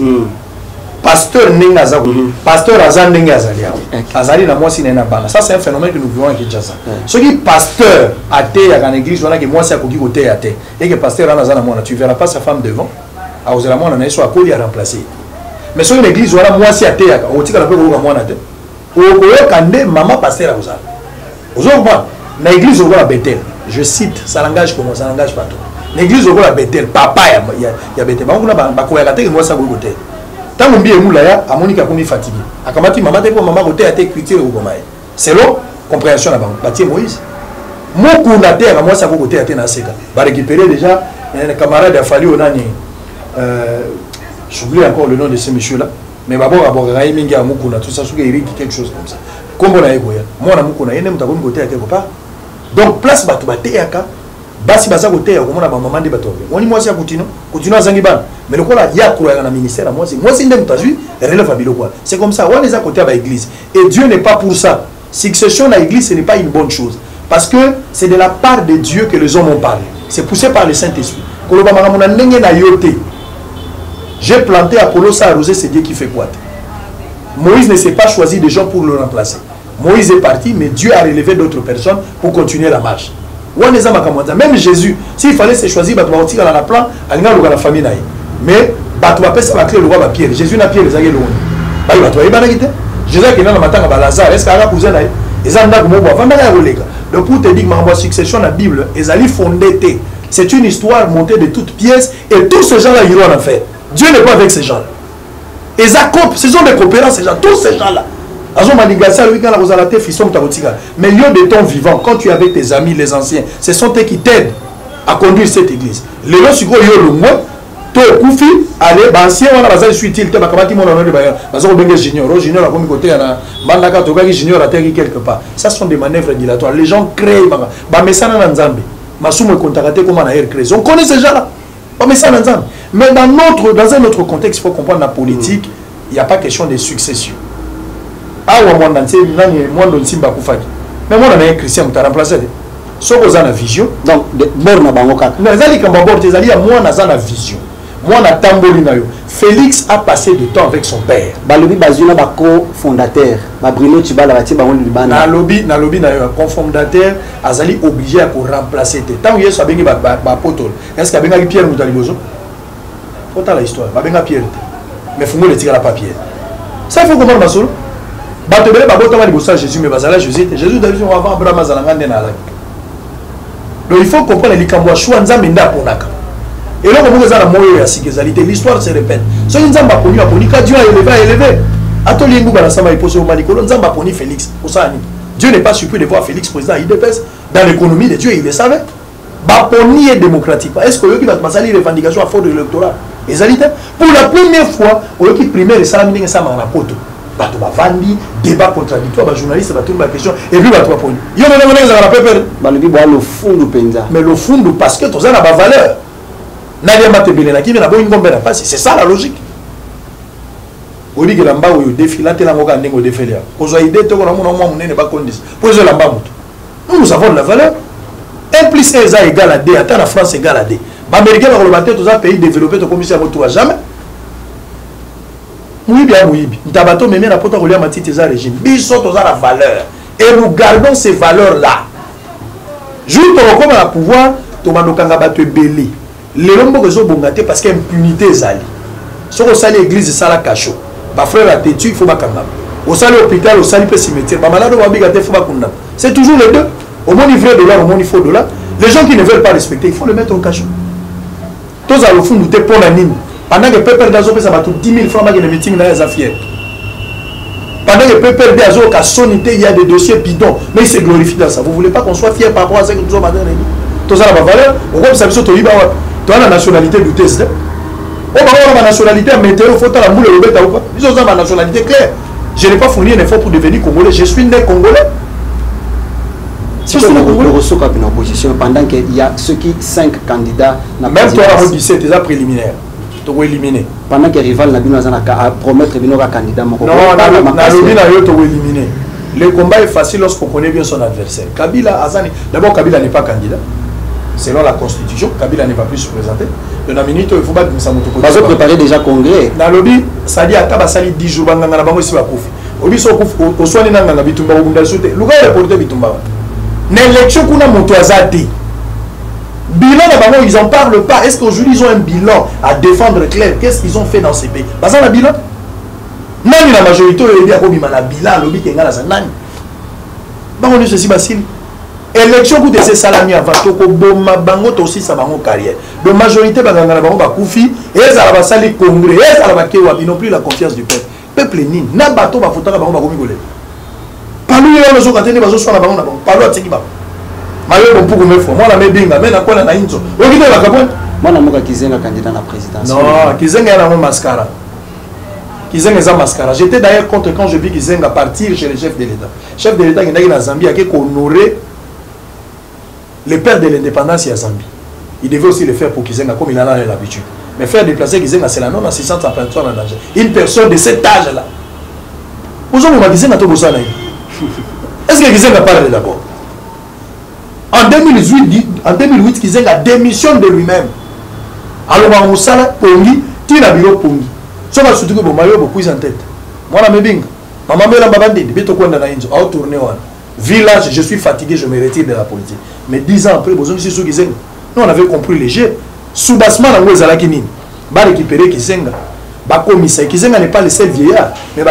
Pasteur Nengaza, pasteur Azan Nengaza, Azali na moi si n'est pas. Ça c'est un phénomène que nous vivons à Kinshasa. Ce qui pasteur athée à l'église, voilà que moi c'est à côté côté athée. Et que pasteur Azan moi, tu verras pas sa femme devant. À Ozela moi on a soit à remplacer. Mais sur une église voilà moi c'est athée, au tika la peu au moi athée. Au kande maman pasteur à Ozala. Aujourd'hui, na église au la Bethel. Je cite, ça langage comment ça langage pas tout. L'église au la Bethel, papa ya Bethel. Ba on a ba ko ya kate moi ça go côté. Tant que bien moulaya, à Monica comme fatigué. À Kamati maman pour maman côté a été critique au Gomaï. C'est l'eau compréhension là-bas. Bâti Moïse. Mon coup na terre à moi ça côté a été na seka. Va récupérer déjà un camarade a fallu on a ni j'oublie encore le nom de ce monsieur là. Mais d'abord Raï Minga Moukouna tout ça sur Eric quelque chose comme ça. Comme on a égoya. Moi na Moukouna yene mutakomi côté a quelque part. Donc place batu baté aka. Basi baza côté ya komona ba maman de bato. On ni moi si continue à zangiban. Mais le quoi il y a quoi dans le ministère moi c'est ndem tazu relève à bilo quoi. C'est comme ça on les a côté à l'église et Dieu n'est pas pour ça. Succession à l'église ce n'est pas une bonne chose parce que c'est de la part de Dieu que les hommes ont parlé. C'est poussé par le Saint-Esprit. Koloba makamona ndenge na yote. J'ai planté Apollo ça arrosé c'est Dieu qui fait quoi. Moïse ne s'est pas choisi des gens pour le remplacer. Moïse est parti mais Dieu a relevé d'autres personnes pour continuer la marche. Même Jésus, s'il fallait se choisir, il va tirer dans la plan, il va la famille. Mais il va passer la clé le roi Pierre. Jésus n'a Pierre, il va Jésus qui est dans le matin à Lazare, est-ce qu'il y a un cousin? Donc pour te dire que ma succession dans la Bible, ils fondée. C'est une histoire montée de toutes pièces et tous ces gens-là iront en enfer. Dieu n'est pas avec ces gens-là. Ce sont des coopérants, ces gens, tous ces gens-là. Mais yo de ton vivant, quand tu es avec tes amis, les anciens, ce sont eux qui t'aident à conduire cette église. Les gens qui yo le moins, toi Koufi, allez, ancien on a besoin de suite, il te bakamati mon honneur de bayer, bazo bengue junior, junior a comme côté na mandaka to gaki junior a terri quelque part. Ça sont des manœuvres dilatoires. Les gens créent ba mesana na Nzambe. Masumo contacté comment na créer. On connaît ces gens-là. Ba mesana na Nzambe. Mais dans un autre contexte, il faut comprendre la politique, il n'y a pas question de succession. Ah ouais, moi dans Simba Koufaki. Mais moi on a un chrétien qui t'a remplacé. Ce que vous avez la vision. Donc bord na bango kaka. Non, zali kamba bord tes ali moi na la vision. Moi na tamboli na yo. Félix a passé du temps avec son père. Balobi bazuna ba co-fondateur. Ba Bruno Tibala ba ti bango libana. Na lobi na yo co-fondateur azali obligé à remplacer te. Tant yeso abengi ba potol. Est-ce que benga Pierre Moutalibozo? Faut ta la histoire. Ba benga Pierre. Mais faut le tirer la papier. Ça il faut comprendre masolo. Jésus, mais Jésus Jésus avant Abraham. Donc il faut comprendre les cambois choix menda ponaka. Et là comme vous avez la moyen à l'histoire se répète. So nzamba poni aponi ka Dieu a élevé. Atelier ngouba na sama iposo malikolo nzamba poni Félix. Dieu n'est pas surpris de voir Félix président IDPS dans l'économie de Dieu, il le savait. Baponi est démocratiquement. Est-ce que vous avez passé les revendications à fond de l'électorat? Pour la première fois, vous avez primaire et salami ça m'a rapporté. Bato bavandi, débat contradictoire, les journalistes va tourner la question et puis bato baponi. Yo maintenant vous avez peur. Balobi boa le fond du penza. Mais le fond parce que tout ça n'a pas valeur. Nadia matebele na qui mais na bonne ngombe na passe, c'est ça la logique. Odi que lamba o défilé la ngoka ndengo défilé. Kozo idée to na mona mwa munene ba kondis. Pour zo lamba mutu. Nous avons de la valeur. 1 plus 1 est égal à 2, attends la France égale à 2. Les Américains vont le tous les pays développés, comme ça, ne jamais. Oui, bien, oui. Nous avons même la porte à relier à Matisse régime. Ils sont tous à la valeur. Et nous gardons ces valeurs-là. Juste comme à pouvoir, tu vas nous battre belé. Les hommes qui sont bongatés parce qu'il y a impunité. Si on sali l'église, ça la cache. Ma frère a têtu, il faut pas qu'on au sali l'hôpital, au sali le cimetière. C'est toujours les deux. Au moins il faut $, au moins il faut $. Les gens qui ne veulent pas respecter, il faut le mettre au cachot. Tous à le fond, nous te pour la ligne. Pendant que Pepper d'Azo, ça va tout 10 000 francs dans les meetings dans les affaires. Pendant que Pepper d'Azo, qu'à sonité, il y a des dossiers bidons. Mais il se glorifie dans ça. Vous ne voulez pas qu'on soit fier par rapport à ce que nous avons maintenant. Tout ça, la valeur. Au comme ça, tu as la nationalité du test. On va avoir la nationalité à météo, il faut la moule et le bêta ou pas. Ils ont la nationalité claire. Je n'ai pas fourni un effort pour devenir congolais. Je suis né congolais. Si vous reçoit une opposition pendant qu'il y a ceux qui 5 candidats. Même toi, en 17, déjà préliminaire. Tu vas éliminer. Pendant que rival n'a pas promettre un candidat. Non, tu vas éliminer. Le combat est facile lorsqu'on connaît bien son adversaire. Kabila, Azani. D'abord, Kabila n'est pas candidat. Selon la constitution, Kabila ne va plus se présenter. De la minute, il faut pas que ça me toque. Vous préparez déjà congrès. Dans le lobby, ça dit à Tabasali 10 jours, on a bango ici à Kofi. Au biso au soin de Nanga Bitumba ou Bundasute. Luga est porté Bitumba. L'élection qu'on a monté à Zati. Bilan d'abord, ils n'en parlent pas. Est-ce qu'aujourd'hui ils ont un bilan à défendre clair? Qu'est-ce qu'ils ont fait dans ces pays? Parce que le bilan, même la majorité, il y a un bilan, le lobby qui est là, c'est nani. Bon, on est ceci, Basile. Élection coûte ces salami avant que Boma Bango aussi sa bango carrière. De majorité Baganga Bango Bakoufi et ça va sali congrès et ça va kewa ils n'ont plus la confiance du peuple. Peuple ni na bateau ba fotaka bango Bakomi Golé. Parlou yo no soka tene bazo so na bango na bango. Parlou atiki ba. Mayo bon pour me fo. Moi la me binga mais na kwa na inzo. Okite ba kabon. Moi na moka Kizenga candidat à la présidence. Non, Kizenga na mo mascara. Kizenga za mascara. J'étais d'ailleurs contre quand je vis Kizenga partir chez le chef de l'État. Chef de l'État qui est dans Zambie a qui honorer le père de l'indépendance à Zambie. Il devait aussi le faire pour Kizenga comme il en a l'habitude. Mais faire déplacer Kizenga, c'est la non-assistance à personne en danger. Une personne de cet âge-là. Aujourd'hui, on m'a dit est-ce que Kizenga parle d'abord? En 2008, Kizenga démissionne de lui-même. Alors, on a Pongi, Tina Bilo Pongi. Ça va surtout que mon maillot beaucoup en tête. Moi, la mebing. Maman, me la babandi, bito quoi dans la Inzo, au tourner village, je suis fatigué, je me retire de la politique. Mais 10 ans après, nous on avait compris les jeux. Soubassement, on a récupérer Kizenga. Kizenga n'est pas le seul vieillard, mais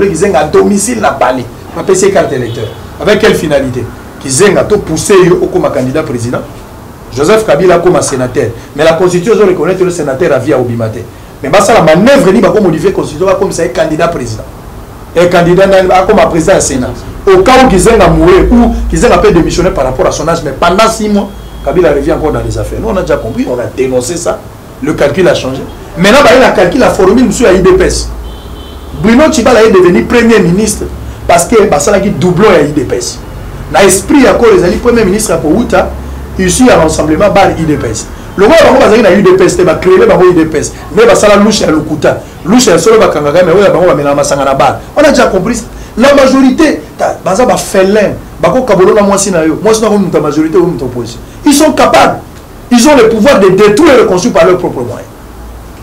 Kizenga à domicile n'a pas ma PC carte électeur. Avec quelle finalité? Kizenga a poussé comme candidat président. Joseph Kabila comme sénateur. Mais la constitution reconnaît le sénateur à via Obimate. Mais ça la manœuvre ni comme modifier la constitution comme ça candidat président. Et candidat comme président du Sénat. Au cas où Kizenga mourait ou Kizenga peut démissionner par rapport à son âge, mais pendant 6 mois, Kabila revient encore dans les affaires. Nous, on a déjà compris, on a dénoncé ça. Le calcul a changé. Maintenant, il a calculé la formule monsieur à IDPS. Bruno Tshibala est devenu premier ministre parce que ça a doublon à IDPS. Dans l'esprit, il a premier ministre pour Outa, issu à l'ensemble bar IDPS. Le roi a IDPS, il a créé IDPS. Mais ça a louché à l'Okuta. Louché à solo Bakanga, mais on a déjà compris ça. La majorité, ils sont capables, ils ont le pouvoir de détruire le construit par leurs propres moyens.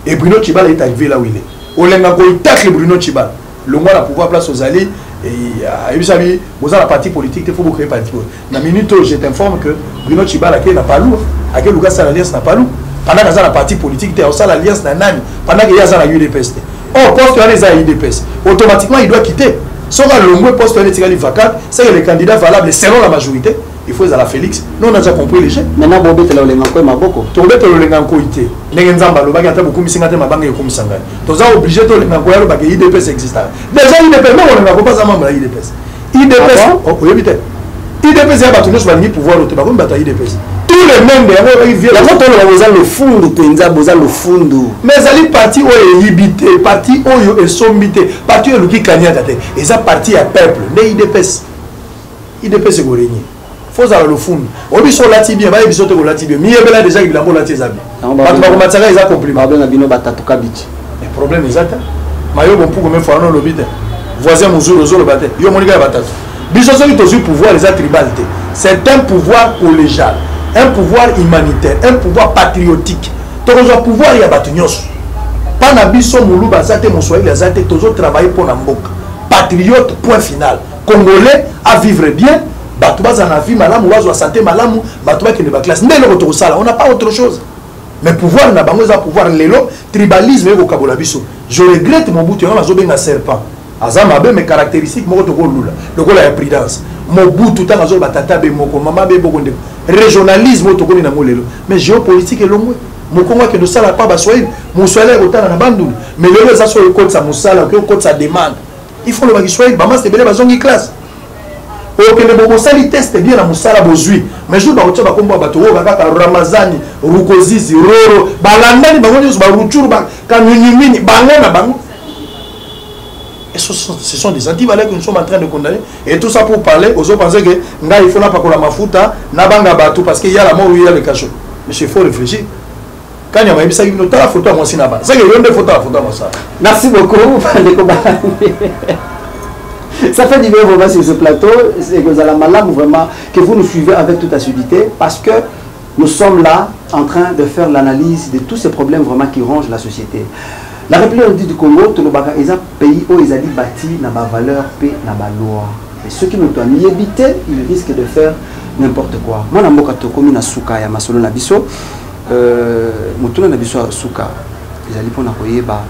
Et Bruno Tshibala est arrivé là où il est. Olenga il tacle Bruno Tshibala. Le moins la pouvoir place aux alliés. Et vous savez, vous avez la partie politique, il faut vous créer parti. Dans la minute où je t'informe que Bruno Tshibala n'a pas loup, à quel Lucas l'alliance n'a pas loup. Pendant que la partie politique, il y a l'alliance n'a pas pendant qu'il y a la UDPS. Or, poste qu'il y a les UDPS, automatiquement il doit quitter. Si on a le poste vacant, c'est que les candidats valables selon la majorité, il faut à la Félix. Nous on a déjà compris les gens. Maintenant, Bobé, tu as le Lenganko et Maboko. Tu as le Lenganko et Nengenzamba, le bagage, beaucoup de misingate, ma banque et comme sangay. Tu as obligé de Lenganko et le bagage, IDPS existe. Déjà, IDPS, même on n'a pas membre de IDPS. IDPS, oh, oui, vite. IDPS, il y a battu le pouvoir, tu vas battre IDPS. tous les membres ils viennent le fundo penza boza le fundo mais ali parti oyo libité parti oyo esombité parti oyo luki kanyaka te eza parti à peuple ne IDPS ko régner faut ça le fundo obi so lati bien ba biso te ko lati bien mi yebela déjà bilambo lati ezabi bato ba ko mataka eza compliment ba na bino batatu kabiti le problème ezata mayo bon pour me faire non lobite voisin muzuru zo le bate yo monika batatu biso so ki tozu pouvoir les tribalité c'est un pouvoir collégial, un pouvoir humanitaire, un pouvoir patriotique. Donc, un pouvoir, il y a batunios. Pas n'abisso moulou bazate monsoye les zate toujours travailler pour n'amboka. Patriote, point final. Congolais à vivre bien. Batouba en vie malam, oiseau santé malam, batouba qui n'est pas classe. Mais le retour ça, on n'a pas autre chose. Mais pouvoir n'a pas pouvoir l'élo tribalisme et au kabolabiso. Je regrette mon bout, tu as un serpent. Azamabe mes caractéristiques moi to lula le ko la prudence mon bout tout temps azol batata be moko mama be bokonde régionalisme to komi na molelo mais géopolitique elongwe mokongo ke do sala pa ba soyi muswele otana na bandu mais lelo ça so ko sa musala ko sa demande il faut le ba soyi ba mas te bele ba zongi classe o ke ne bobo sali test bien na musala bozui mais jour ba ko ba komba bato o ba ka ramazani rukozizi roro balandani ba ngoni ba ruchuru ba kanyunyimini bango na bango. Ce sont des antivaleurs que nous sommes en train de condamner. Et tout ça pour parler, aux autres penser que il faut pas pour la mafuta, nabanga batou parce qu'il y a la mort ou il y a le cachot. Monsieur, il faut réfléchir. Quand il y a une photo à moi, c'est là-bas. C'est qu'il y a une photo à moi. Merci beaucoup. Ça fait du bien vraiment sur ce plateau. C'est que vous allez malade vraiment que vous nous suivez avec toute assiduité parce que nous sommes là en train de faire l'analyse de tous ces problèmes vraiment qui rongent la société. La République du Congo, tout le pays où ils ont bâti n'a pas valeur, paix, n'a pas loi. Et ceux qui nous doivent y éviter, ils risquent de faire n'importe quoi. Moi, je suis comme une souka, ya masolo na biso, mutuna na biso souka. Ils allaient pour nous envoyer bah,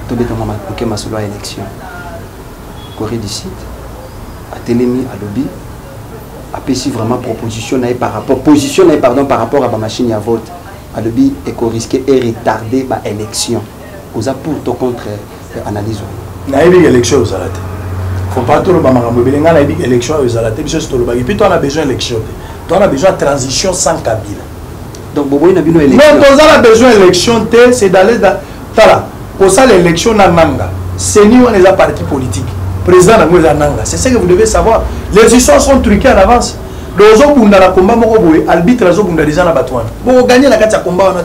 tout bêtement que masolo à élection. Corée du Sud, à Télémi, à Lobby, a péché vraiment proposition par rapport à ma machine à vote. À Lobby, et qu'on risquait et retarder bah élection. Aux pour ton contre analyse. Naïbi élection aux alates. Faut pas tout le bamarambo. Belenga naïbi élection aux alates. Puis c'est tout le bagi. Puis toi on a besoin d'élection. Toi on a besoin de transition sans Kabila. Donc bobo il a besoin d'élection. Non, toi on a besoin d'élection. C'est d'aller dans. Tala. Pour ça l'élection na nanga. C'est nous on est la parti politique. Président na nanga. C'est ce que vous devez savoir. Les histoires sont truquées en avance. Les autres bunda na combat moko boye. Arbitre les autres bunda déjà na batouane. Bon gagner la carte combat on a.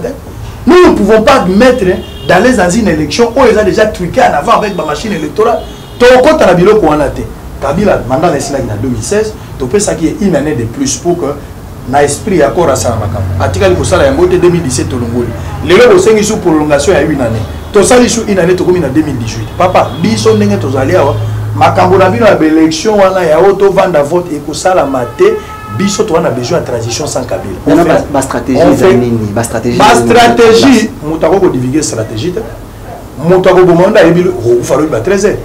Nous ne pouvons pas admettre d'aller dans une élection où ils ont déjà truqué en avant avec ma machine électorale. Toko Tanabilo Kouanate. Kabila, mandat en 2016, tu peux ça qui est une année de plus pour que l'esprit accord à ça. Article pour ça, il y a 2017 au Longoli. Les lois sont sous prolongation il y a une année. Tout ça, une année, tu as en 2018. Papa, Bison n'est pas allé à Macambonabino à l'élection, il y a auto vendre vote et pour ça, la maté. Biso on a besoin de transition sans Kabila. On a ma stratégie. Ma stratégie. Ma stratégie. Moutako ko divulguer stratégie. Moutako bomanda ebi o falo ba 13h.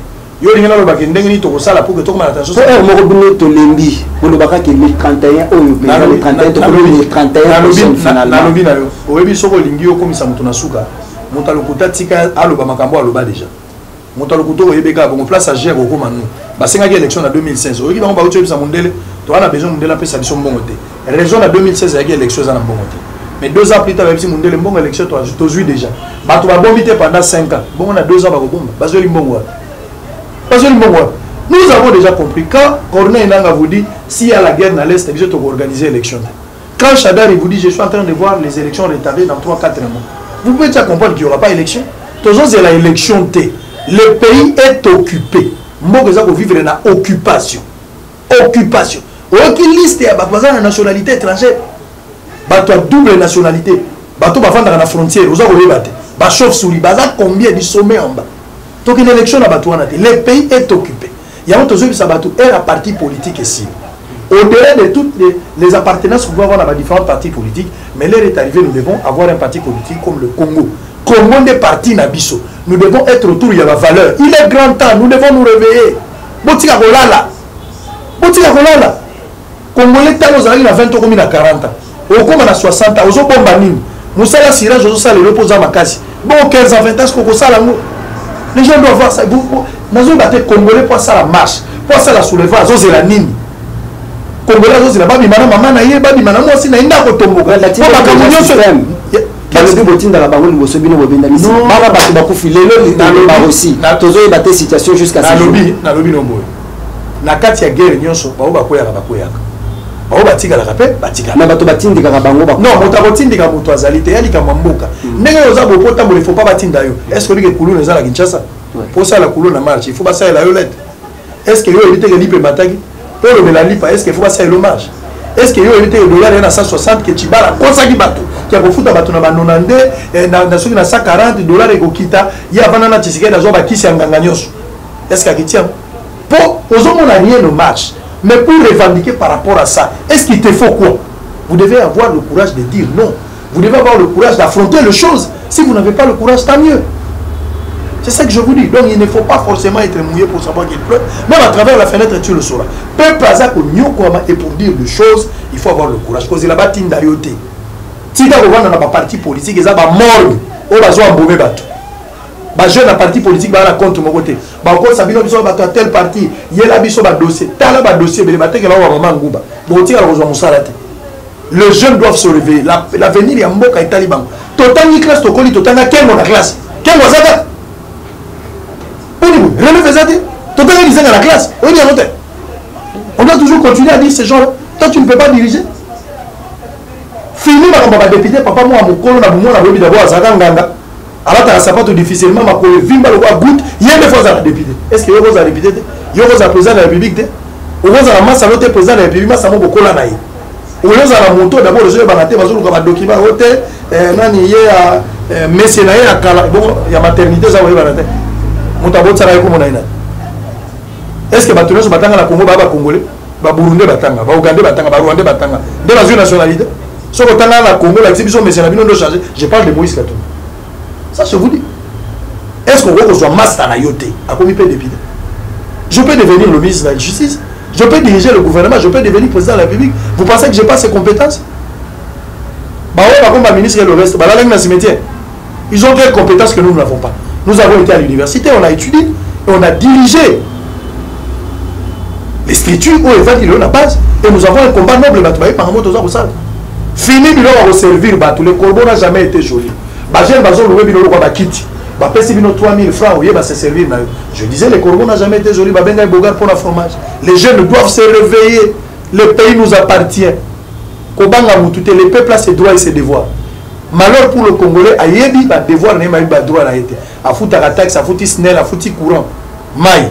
Yo ringana lo bakendenge ni to ko sala pour que to ko attention. So mo ko bino to lembi. Mo lo baka ke le 31 o yo le 31 to ko le 31 finalement. Na lobi na yo. O ebi soko lingi yo komisa mutu na suka. Mutalo kutatika alo ba makambo alo ba déjà. Mutalo kuto yebeka bon place à gérer ko manu. Basenga ki élection en 2016. O ki ba ba ucho bisa mundele. On a besoin de la paix, ça dit son bon côté. Raison en 2016, il y a eu l'élection dans le bon côté. Mais 2 ans plus tard, même si on a une bonne élection, tu as déjà. Tu as bombé pendant 5 ans. Bon, on a 2 ans pour bomber. Nous avons déjà compris. Quand Corneille Nanga vous dit, s'il y a la guerre dans l'Est, tu dois organiser l'élection. Quand Chadar vous dit, je suis en train de voir les élections retardées dans 3-4 mois. Vous pouvez déjà comprendre qu'il n'y aura pas d'élection. Toujours, c'est l'élection. Le pays est occupé. Moi, je veux vivre dans l'occupation. Occupation. Aucune liste à la nationalité étrangère. Bato à double nationalité. Bato à la frontière. Vous avez battu. Bah chauve-souris. Bah combien du sommet en bas. Donc une élection à Bato. Le pays est occupé. Il y a un autre chose Bato est la partie politique ici. Au-delà de toutes les appartenances que vous pouvez avoir dans différents partis politiques, mais l'heure est arrivée, nous devons avoir un parti politique comme le Congo. Comme on est parti Nabiso, nous devons être autour de la valeur. Il est grand temps, nous devons nous réveiller. Botika Kolala. Botika Kolala. Congolais tant aux années 20 ans comme il a 40 ans. Au comme on a 60 ans, aux autres bombanines. Nous sommes là, si nous sommes les reposants à Makasi. Bon, 15 ans, 20 ans, ce qu'on ça là. Les gens doivent voir ça. Nous avons battu Congolais pour ça la marche, pour ça la soulever, c'est la nini. Congolais aussi là-bas, bimana maman na ye, bimana moi aussi na inda ko tomboka. La team de système. Balobi botinda la bango liboso bino bobenda misi. Baba batu bakufi lelo na aussi. Tozo e baté situation jusqu'à ce jour. Na lobi no boy. Na kati ya guerre nyonso ba bakoyaka. Ba batika la rapé, batika. Na bato batindika ka bango ba. Non, moto batindika moto azali te yali ka mamboka. Ndenge oza bopota mo il faut pas batinda yo. Est-ce que lui que Kulu na Kinshasa? Pour ça la Kulu na marche, il faut pas ça la yolette. Est-ce que yo éviter que lipe mataki? Pour le melalipa, est-ce qu'il faut pas ça l'hommage? Est-ce que yo éviter le dollar na 160 que Chibala konsaki bato? Qui a profuta bato na 90 na soki na 140 dollars et kokita ya vana na tisike na zo ba kisi nganga nyoso. Est-ce qu'il tient? Pour aux hommes rien ne marche. Mais pour revendiquer par rapport à ça, est-ce qu'il te faut quoi? Vous devez avoir le courage de dire non. Vous devez avoir le courage d'affronter les choses. Si vous n'avez pas le courage, tant mieux. C'est ça que je vous dis. Donc il ne faut pas forcément être mouillé pour savoir qu'il pleut. Même à travers la fenêtre, tu le sauras. Peuple et pour dire les choses, il faut avoir le courage. Parce que là-bas, tu as yoté. Si tu as un parti politique, ils ont mort. Ils ont bombé bateau. Les jeunes parti politique sont contre mon côté. Ils sont à tel parti. Ils ont un dossier. Ils ont un dossier. Les jeunes doivent se lever. L'avenir est en boca et taliban. Total ni classe, total ni total na quel mon classe. Quel mon zaka? Relève ça. Total ni dans la classe. On doit toujours continuer à dire ces gens-là. Toi, tu ne peux pas diriger. Fini ma député, papa moi mon colo na bumo na bobi d'abord azaka nganga. Alors tu as sapato difficilement ma colo vimba le goutte, il y a des fois à la député. Est-ce que vous avez député? Yo vous a président de la République? Vous avez la masse à l'autre président de la République, ça mon colo na yi. Vous avez la moto d'abord le jeu banaté bazo ko ba document hôtel nani ya monsieur na ya kala bon ya maternité ça vous banaté. Mutabo tsara ko mona ina. Est-ce que batuno so batanga na Congo ba congolais, ba burundais batanga, ba ougandais batanga, ba rwandais batanga. De la nationalité. Ce que tu as la Congo, la exhibition, mais c'est la de changer. Je parle de Moïse Katumbi. Ça, je vous dis. Est-ce qu'on reçoit masse à Yoté? À combien de députés? Je peux devenir le ministre de la Justice. Je peux diriger le gouvernement. Je peux devenir président de la République. Vous pensez que je n'ai pas ces compétences? Bah ouais, par contre, le ministre et le reste, bah là, dans le cimetière. Ils ont des compétences que nous n'avons pas. Nous avons été à l'université, on a étudié, et on a dirigé les structures où il est la base. Et nous avons un combat noble, par rapport aux autres. Fini bilo va servir tous les corbeaux n'a jamais été joli. Bagel bazo loué bilo kwa bakiti. Ba pesi bino 3000 francs oui va se servir. Je disais les corbeaux n'a jamais été joli. Ba benga bogar pour la fromage. Les jeunes doivent se réveiller. Le pays nous appartient. Kobanga mutute le peuple a ses droits et ses devoirs. Malheur pour le Congolais ayebi ba devoir n'est pas droit na été. A fouta la taxe, a fouti snel, a fouti courant. Mai.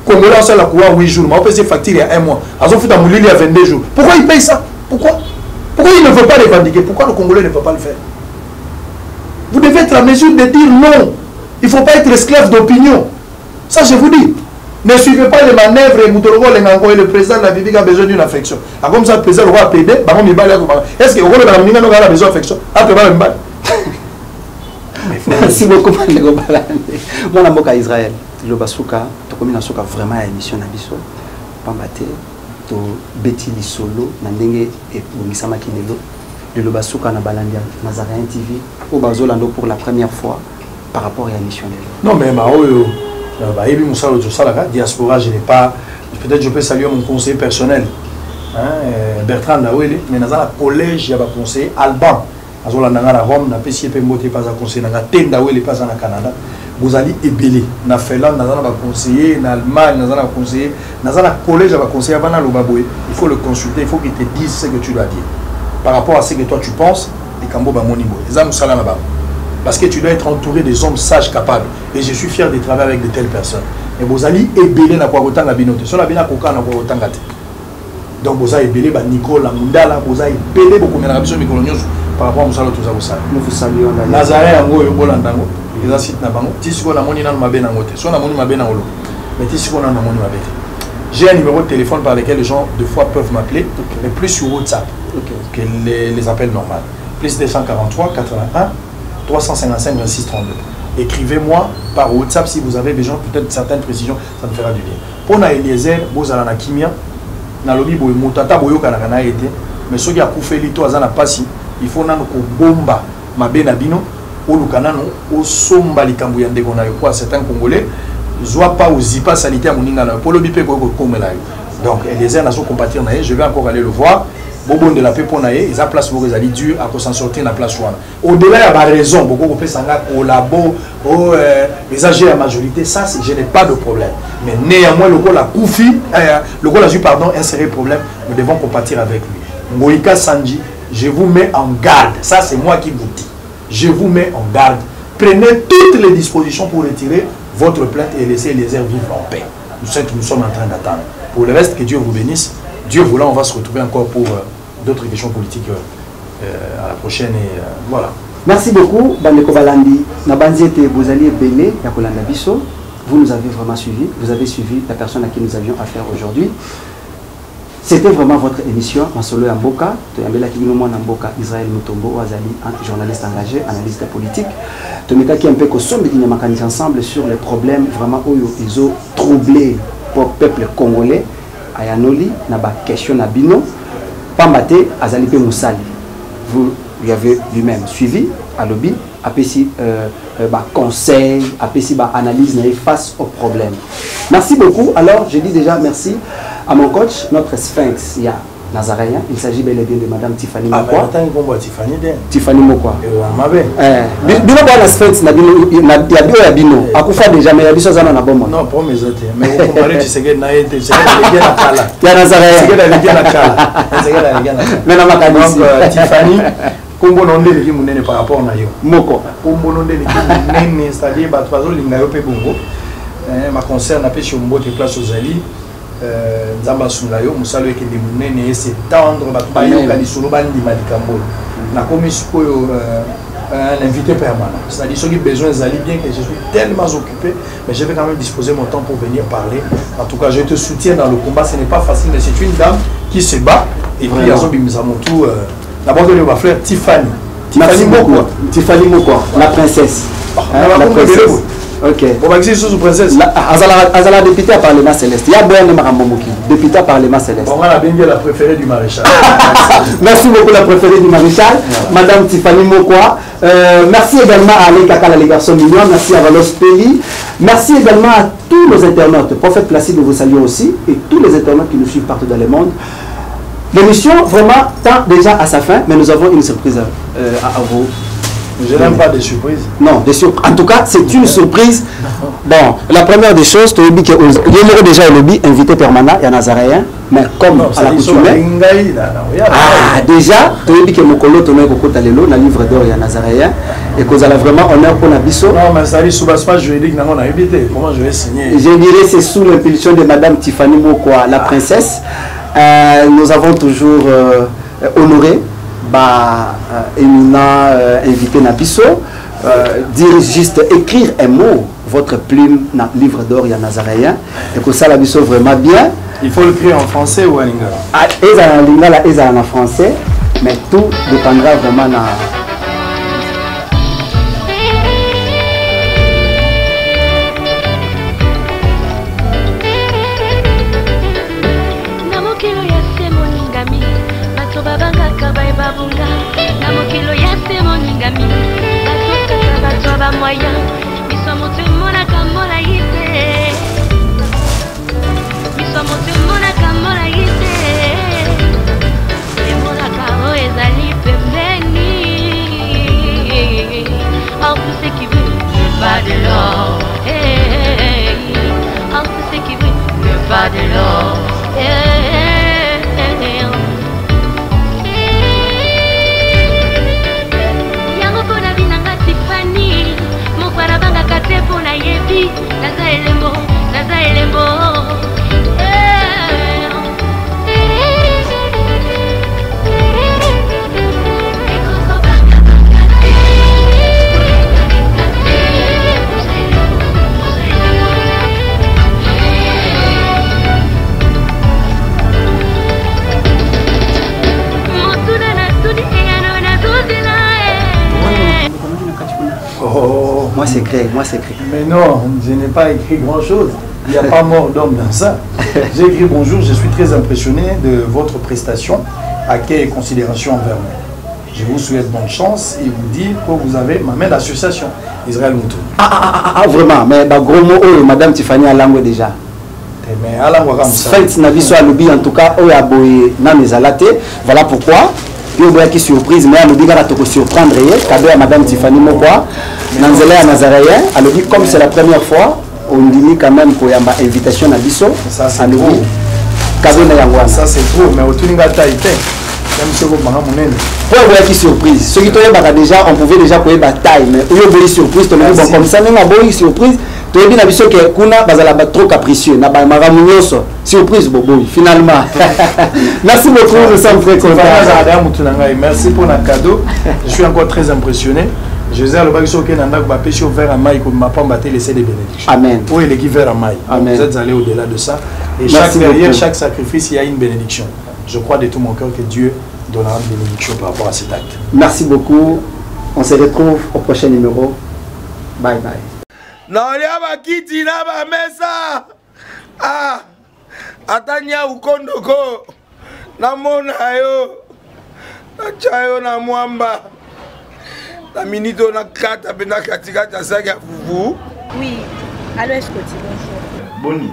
Congolais on la courant 8 jours, mais on peut se facture il y a 1 mois. Azo fouta moulili à 22 jours. Pourquoi il paye ça? Pourquoi il ne veut pas revendiquer? Pourquoi le Congolais ne peut pas le faire? Vous devez être en mesure de dire non. Il ne faut pas être esclave d'opinion. Ça, je vous dis. Ne suivez pas les manœuvres et le président de la République a besoin d'une affection. Comme ça, le président va péder. Est-ce que le président a besoin d'affection? Merci beaucoup, Manego Balande. Mon amour à Israël, le Basuka, tu as commis vraiment à l'émission Nabiso. Pambate. To beti li solo na ndenge et bongisama kinelo de Lobasuka na Balandia Nazaréen TV au Bazolando pour la première fois par rapport à l'émission. Non mais Maoyo bah ebi musalo to sala diaspora je n'ai pas peut-être je peux saluer mon conseiller personnel Bertrand Nawele mais dans la collège il y a un conseiller Alban azolanda na Rome na pesi pe mbote pas à conseiller na tenda wele pas na Canada. Vous allez ébélé. Na Finlande, na conseiller, na Allemagne, na conseiller, na collège, na conseiller avant na Lobaboué. Il faut le consulter, il faut qu'il te dise ce que tu dois dire. Par rapport à ce que toi tu penses, les Cambo Bamonibo, les âmes salama. Parce que tu dois être entouré des hommes sages, capables. Et je suis fier de travailler avec de telles personnes. Et vous allez ébélé na quoi autant la binote. Sur la bina koka na quoi autant gâté. Donc vous allez ébélé ba Nicolas Mundala, vous allez ébélé beaucoup de rabiso Mikolonios par rapport à Moussalo tout ça vous savez. Nous vous saluons la Nazaréen Ango Yobolandango. Les assises na bango tisiko na moni na mabe na ngote so na moni mabe na olo mais tisiko na moni mabe. J'ai un numéro de téléphone par lequel les gens de fois peuvent m'appeler mais plus sur WhatsApp que les appels normaux. Plus 243 81 355 26 32. Écrivez-moi par WhatsApp si vous avez besoin peut-être certaines précisions, ça me fera du bien. Pour na Eliezer bozala na kimia na lobi boy mutata boyoka na été mais ceux qui a koufeli to azana pasi il faut nano ko bomba mabe na bino au Lukanano, au Somba Likambu Yandeko na quoi certains Congolais, soit pas aux zipa sanitaires moninga na polo bipé ko komela. Donc, Eliezer n'a pas compatir, je vais encore aller le voir. Bobo de la paix pour naïe, ils ont place pour les alliés durs à s'en sortir dans la place. Au-delà, il y a pas raison. Beaucoup de personnes au labo, les âgés à la majorité, ça, je n'ai pas de problème. Mais néanmoins, le gars la Koufi, le gars la ju, pardon, insérer problème, nous devons compatir avec lui. Moïka Sanji, je vous mets en garde. Ça, c'est moi qui vous dis. Je vous mets en garde. Prenez toutes les dispositions pour retirer votre plainte et laisser les airs vivre en paix. Nous sommes en train d'attendre. Pour le reste, que Dieu vous bénisse. Dieu voulant, on va se retrouver encore pour d'autres questions politiques à la prochaine. Et voilà. Merci beaucoup, Bandeko Balandi. Nabanziete, vous alliez belé, Yakolanda Bisso. Vous nous avez vraiment suivi. Vous avez suivi la personne à qui nous avions affaire aujourd'hui. C'était vraiment votre émission, Masolo Yamboka, Toyambela Kibinomo Namboka, Israël Mutombo, Wazali, journaliste engagé, analyste politique. Tomeka qui est un peu comme qui nous ensemble sur les problèmes vraiment où ils ont troublé le peuple congolais. Ayanoli, Naba question Nabino, Pambate, Azalipe Moussali. Vous lui avez lui-même suivi, à lobby, apprécié conseil, apprécié analyse face aux problèmes. Merci beaucoup. Alors, je dis déjà merci à mon coach, notre sphinx, il y a Nazaréen. Il s'agit bel et bien de Madame Tiffany Mokwa. Tiffany Mokwa. Bino kwa la sphinx na bino ya bino. Akufa déjà mais ya biso zana na bomba. Non, pas mes autres. Mais vous comparez Tshisekedi na yete, Tshisekedi na kala. Ya Nazaréen. Tshisekedi na kala. Tshisekedi na kala. Mais na makanisi. Donc Tiffany Kombo nonde leki munene par rapport na yo. Moko. Kombo nonde leki munene, c'est-à-dire ba bazo linga yo pe bongo. Ma concerne na pe chez Mbote place aux Ali. Nzamba Sulayo, Moussalo et Kedemoune, et c'est tendre, Bayo, Kalisolo, Bandi, Malikambo. Na commission, un invité permanent. C'est-à-dire ceux qui ont besoin d'aller bien, que je suis tellement occupé, mais je vais quand même disposer mon temps pour venir parler. En tout cas, je te soutiens dans le combat, ce n'est pas facile, mais c'est une dame qui se bat. Et puis, il y a tout. D'abord, il va faire Tiffany. Tiffany Mokwa. Tiffany Mokwa, la princesse. La princesse. Ok. Bon, bah, c'est sous princesse. Azala député à Parlement Céleste. Il y a bien de Marambomoki, député à Parlement Céleste. Bon, on a bien dit la préférée du maréchal. Merci beaucoup, la préférée du maréchal, Madame Tiffany Mokwa. Merci également à Alain Kakala, les garçons mignons. Merci à Valos Peli. Merci également à tous nos internautes. Prophète Placide, nous vous saluons aussi. Et tous les internautes qui nous suivent partout dans le monde. L'émission, vraiment, tend déjà à sa fin, mais nous avons une surprise à vous. Je n'aime pas des surprises. Non, des surprises. En tout cas, c'est une surprise. Bon, la première des choses, il y a déjà au lobby invité permanent, il y a Nazaréen, mais comme à la coutume. Ah, déjà, il y a Mokolo, le livre d'or, il y a Nazaréen, et que vous avez vraiment honneur pour Nabiso. Non, mais ça dit sous basse page juridique, on a évité. Comment je vais signer? Je dirais c'est sous l'impulsion de Madame Tiffany Mokwa, la princesse. Nous avons toujours honoré. Éminent invité Nabiso, dire juste écrire un mot, votre plume, livre d'or, il y a Nazaréen, et que ça Nabiso vraiment bien. Il faut l'écrire en français ou en lingala? En lingala et en français, mais tout dépendra vraiment de. Moi c'est écrit. Mais non, je n'ai pas écrit grand chose. Il n'y a pas mort d'homme dans ça. J'ai écrit bonjour, je suis très impressionné de votre prestation, accueil et considération envers moi. Je vous souhaite bonne chance et vous dire que vous avez ma main d'association, Israël Moutou. Vraiment, mais gros mot, Madame Tiffany a langue déjà. Mais à la fête Nabiso à lobby en tout cas, Oyaboye Namezalate. Voilà pourquoi. Puis on voit qui surprise, mais à lobby va te surprendre. Cadeau à Madame Tiffany Mokwa, Nanzele à Nazaréen. À lobby, comme c'est la première fois, on dit quand même qu'il y a une invitation à Nabiso. Ça c'est trop. Cadeau na Yangwana. Ça c'est trop, mais au tout niveau taïté. Même si vous m'avez monnaie. Pour voir qui surprise. Ceux qui t'ont déjà, on pouvait déjà pour bataille, mais où il y a une surprise, tu as bon comme ça, même à une surprise. Tu as bien avisé que Kuna bazala trop capricieux, na ba maramunyoso. Surprise bobo finalement. Merci beaucoup, nous sommes très contents. Merci pour le cadeau. Je suis encore très impressionné. Je sais le bagage auquel on a pêché au verre à maille comme ma femme battait laisser des bénédictions. Amen. Où est l'équipe verre à maille. Amen. Vous êtes allés au-delà de ça. Et derrière chaque sacrifice, il y a une bénédiction. Je crois de tout mon cœur que Dieu donnera une bénédiction par rapport à cet acte. Merci beaucoup. On se retrouve au prochain numéro. Bye bye. Naolia bakiti na ba mesa. Ah. Atanya ukondoko. Na mona yo. Na chayo na mwamba. La minito na kata bena katika tasaka fufu. Oui. Allô, est-ce que tu bonjour. Boni.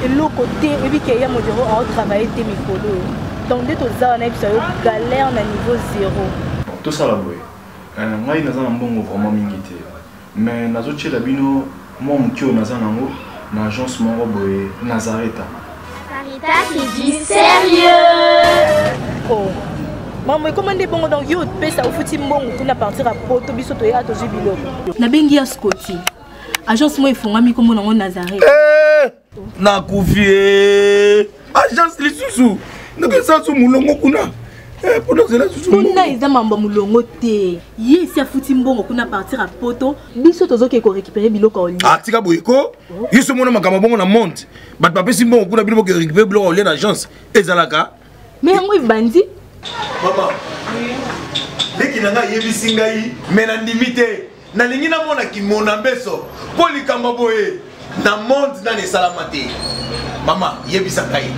Et l'autre côté, et puis qu'il y a mon bureau à travailler tes micros. Donc dès que tu as un galère na niveau 0. Tout ça là boy. Ngai naza na mbongo vraiment mingi te. Mais nazoche la bino moi mukio naza nango na agence moko boye Nazareta. Sarita qui dit sérieux. Oh. Maman, comment des bons donc yo pesa au fouti mbongo pour partir à Poto biso to ya to jibilo. Na bengi ya Scotty. Agence moi ifonga mi comme na Nazareta. Na kufie. Agence lisusu. Naka sa su mulongo kuna. Pour nous là susu. Kuna eza mambo mulongo te. Ye si afuti mbongo kuna partir à Poto biso tozo ke ko récupérer biloko oli. Ah tika boyeko. Yeso mona makamba bongo na monte. Bat papa si mbongo kuna biloko ke récupérer biloko oli na agence. Ezalaka. Mais yango bandi. Maman. Dès qu'il nanga yebisi ngai mena ndimite. Na lingi na mona ki mona beso. Po likamba boye. Na monte na ne salamate. Maman yebisa ngai.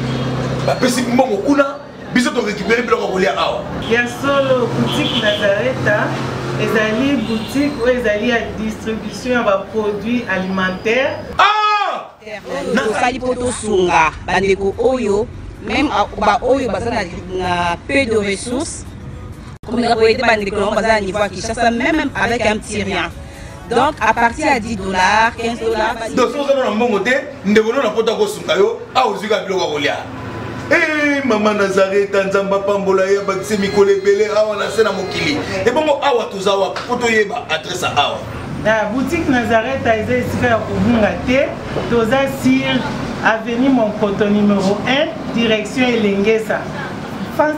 Bapesi mbongo kuna biso to récupérer biloko kolia awa. Ya solo boutique Nazareta, ezali boutique où ezali à distribution ya produits alimentaires. Ah! Na sali poto sunga bandeko oyo même ba oyo bazana na peu de ressources comme na boyete bandeko bazana niveau à Kinshasa même avec un petit rien. Donc à partir à $10, $15. Donc si on a un bon côté, nous devons na poto ko sunga yo a ozuka biloko kolia. Eh maman Nazareta nzamba pambola ya bakise mikole belé awa na sena mokili. Et bon awa tozawa poto yeba adresse awa. La boutique Nazareta est ici à Kubungate, toza sur avenue Monkoto numéro 1, direction Elengesa. Face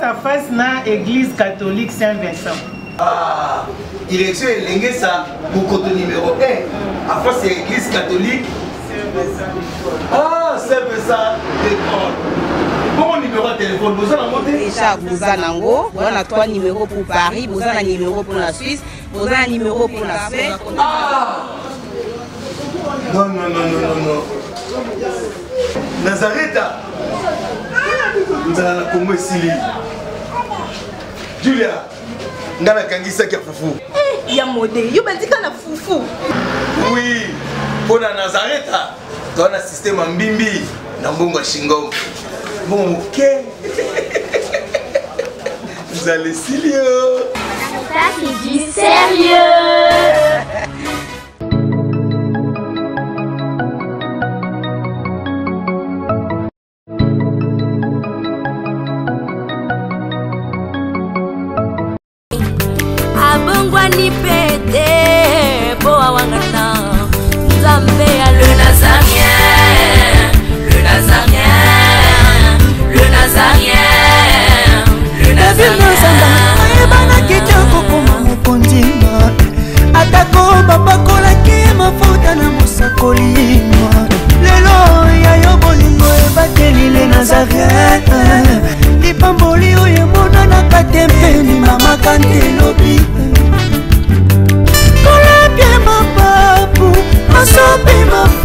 à face na église catholique Saint-Vincent. Ah, direction Elengesa, Monkoto numéro 1, à face à l'église catholique Ah, c'est ça, d'accord. Bon numéro de téléphone, vous avez monté déjà, vous avez on a 3 numéros pour Paris, vous avez un numéro pour la Suisse, vous avez un numéro pour la Suisse. Ah non, non, non, non, non, non. Nazareta nous allons la Congo Sili. Julia, nous allons la Kangisa qui a foufou. Eh, ya modé, yo bandi kana foufou. Oui, pour la Nazareta, tu as un système en bimbi, dans Bongo Shingo. Bon, ok. Vous allez Silio. Ça qui dit sérieux. Abongwani pete, boa wangata, Zambé à le Nazarien, le Nazarien, le Nazarien, le Nazarien. Ebana kitoko koma mukondima, atako babakolaki mafuta na musakolima. Lelo ya yo bolingo ebateli le Nazarien, lipamboli oyo mona na katempeni mama kantelobi. Kolapie mapapu, masopi mapapu.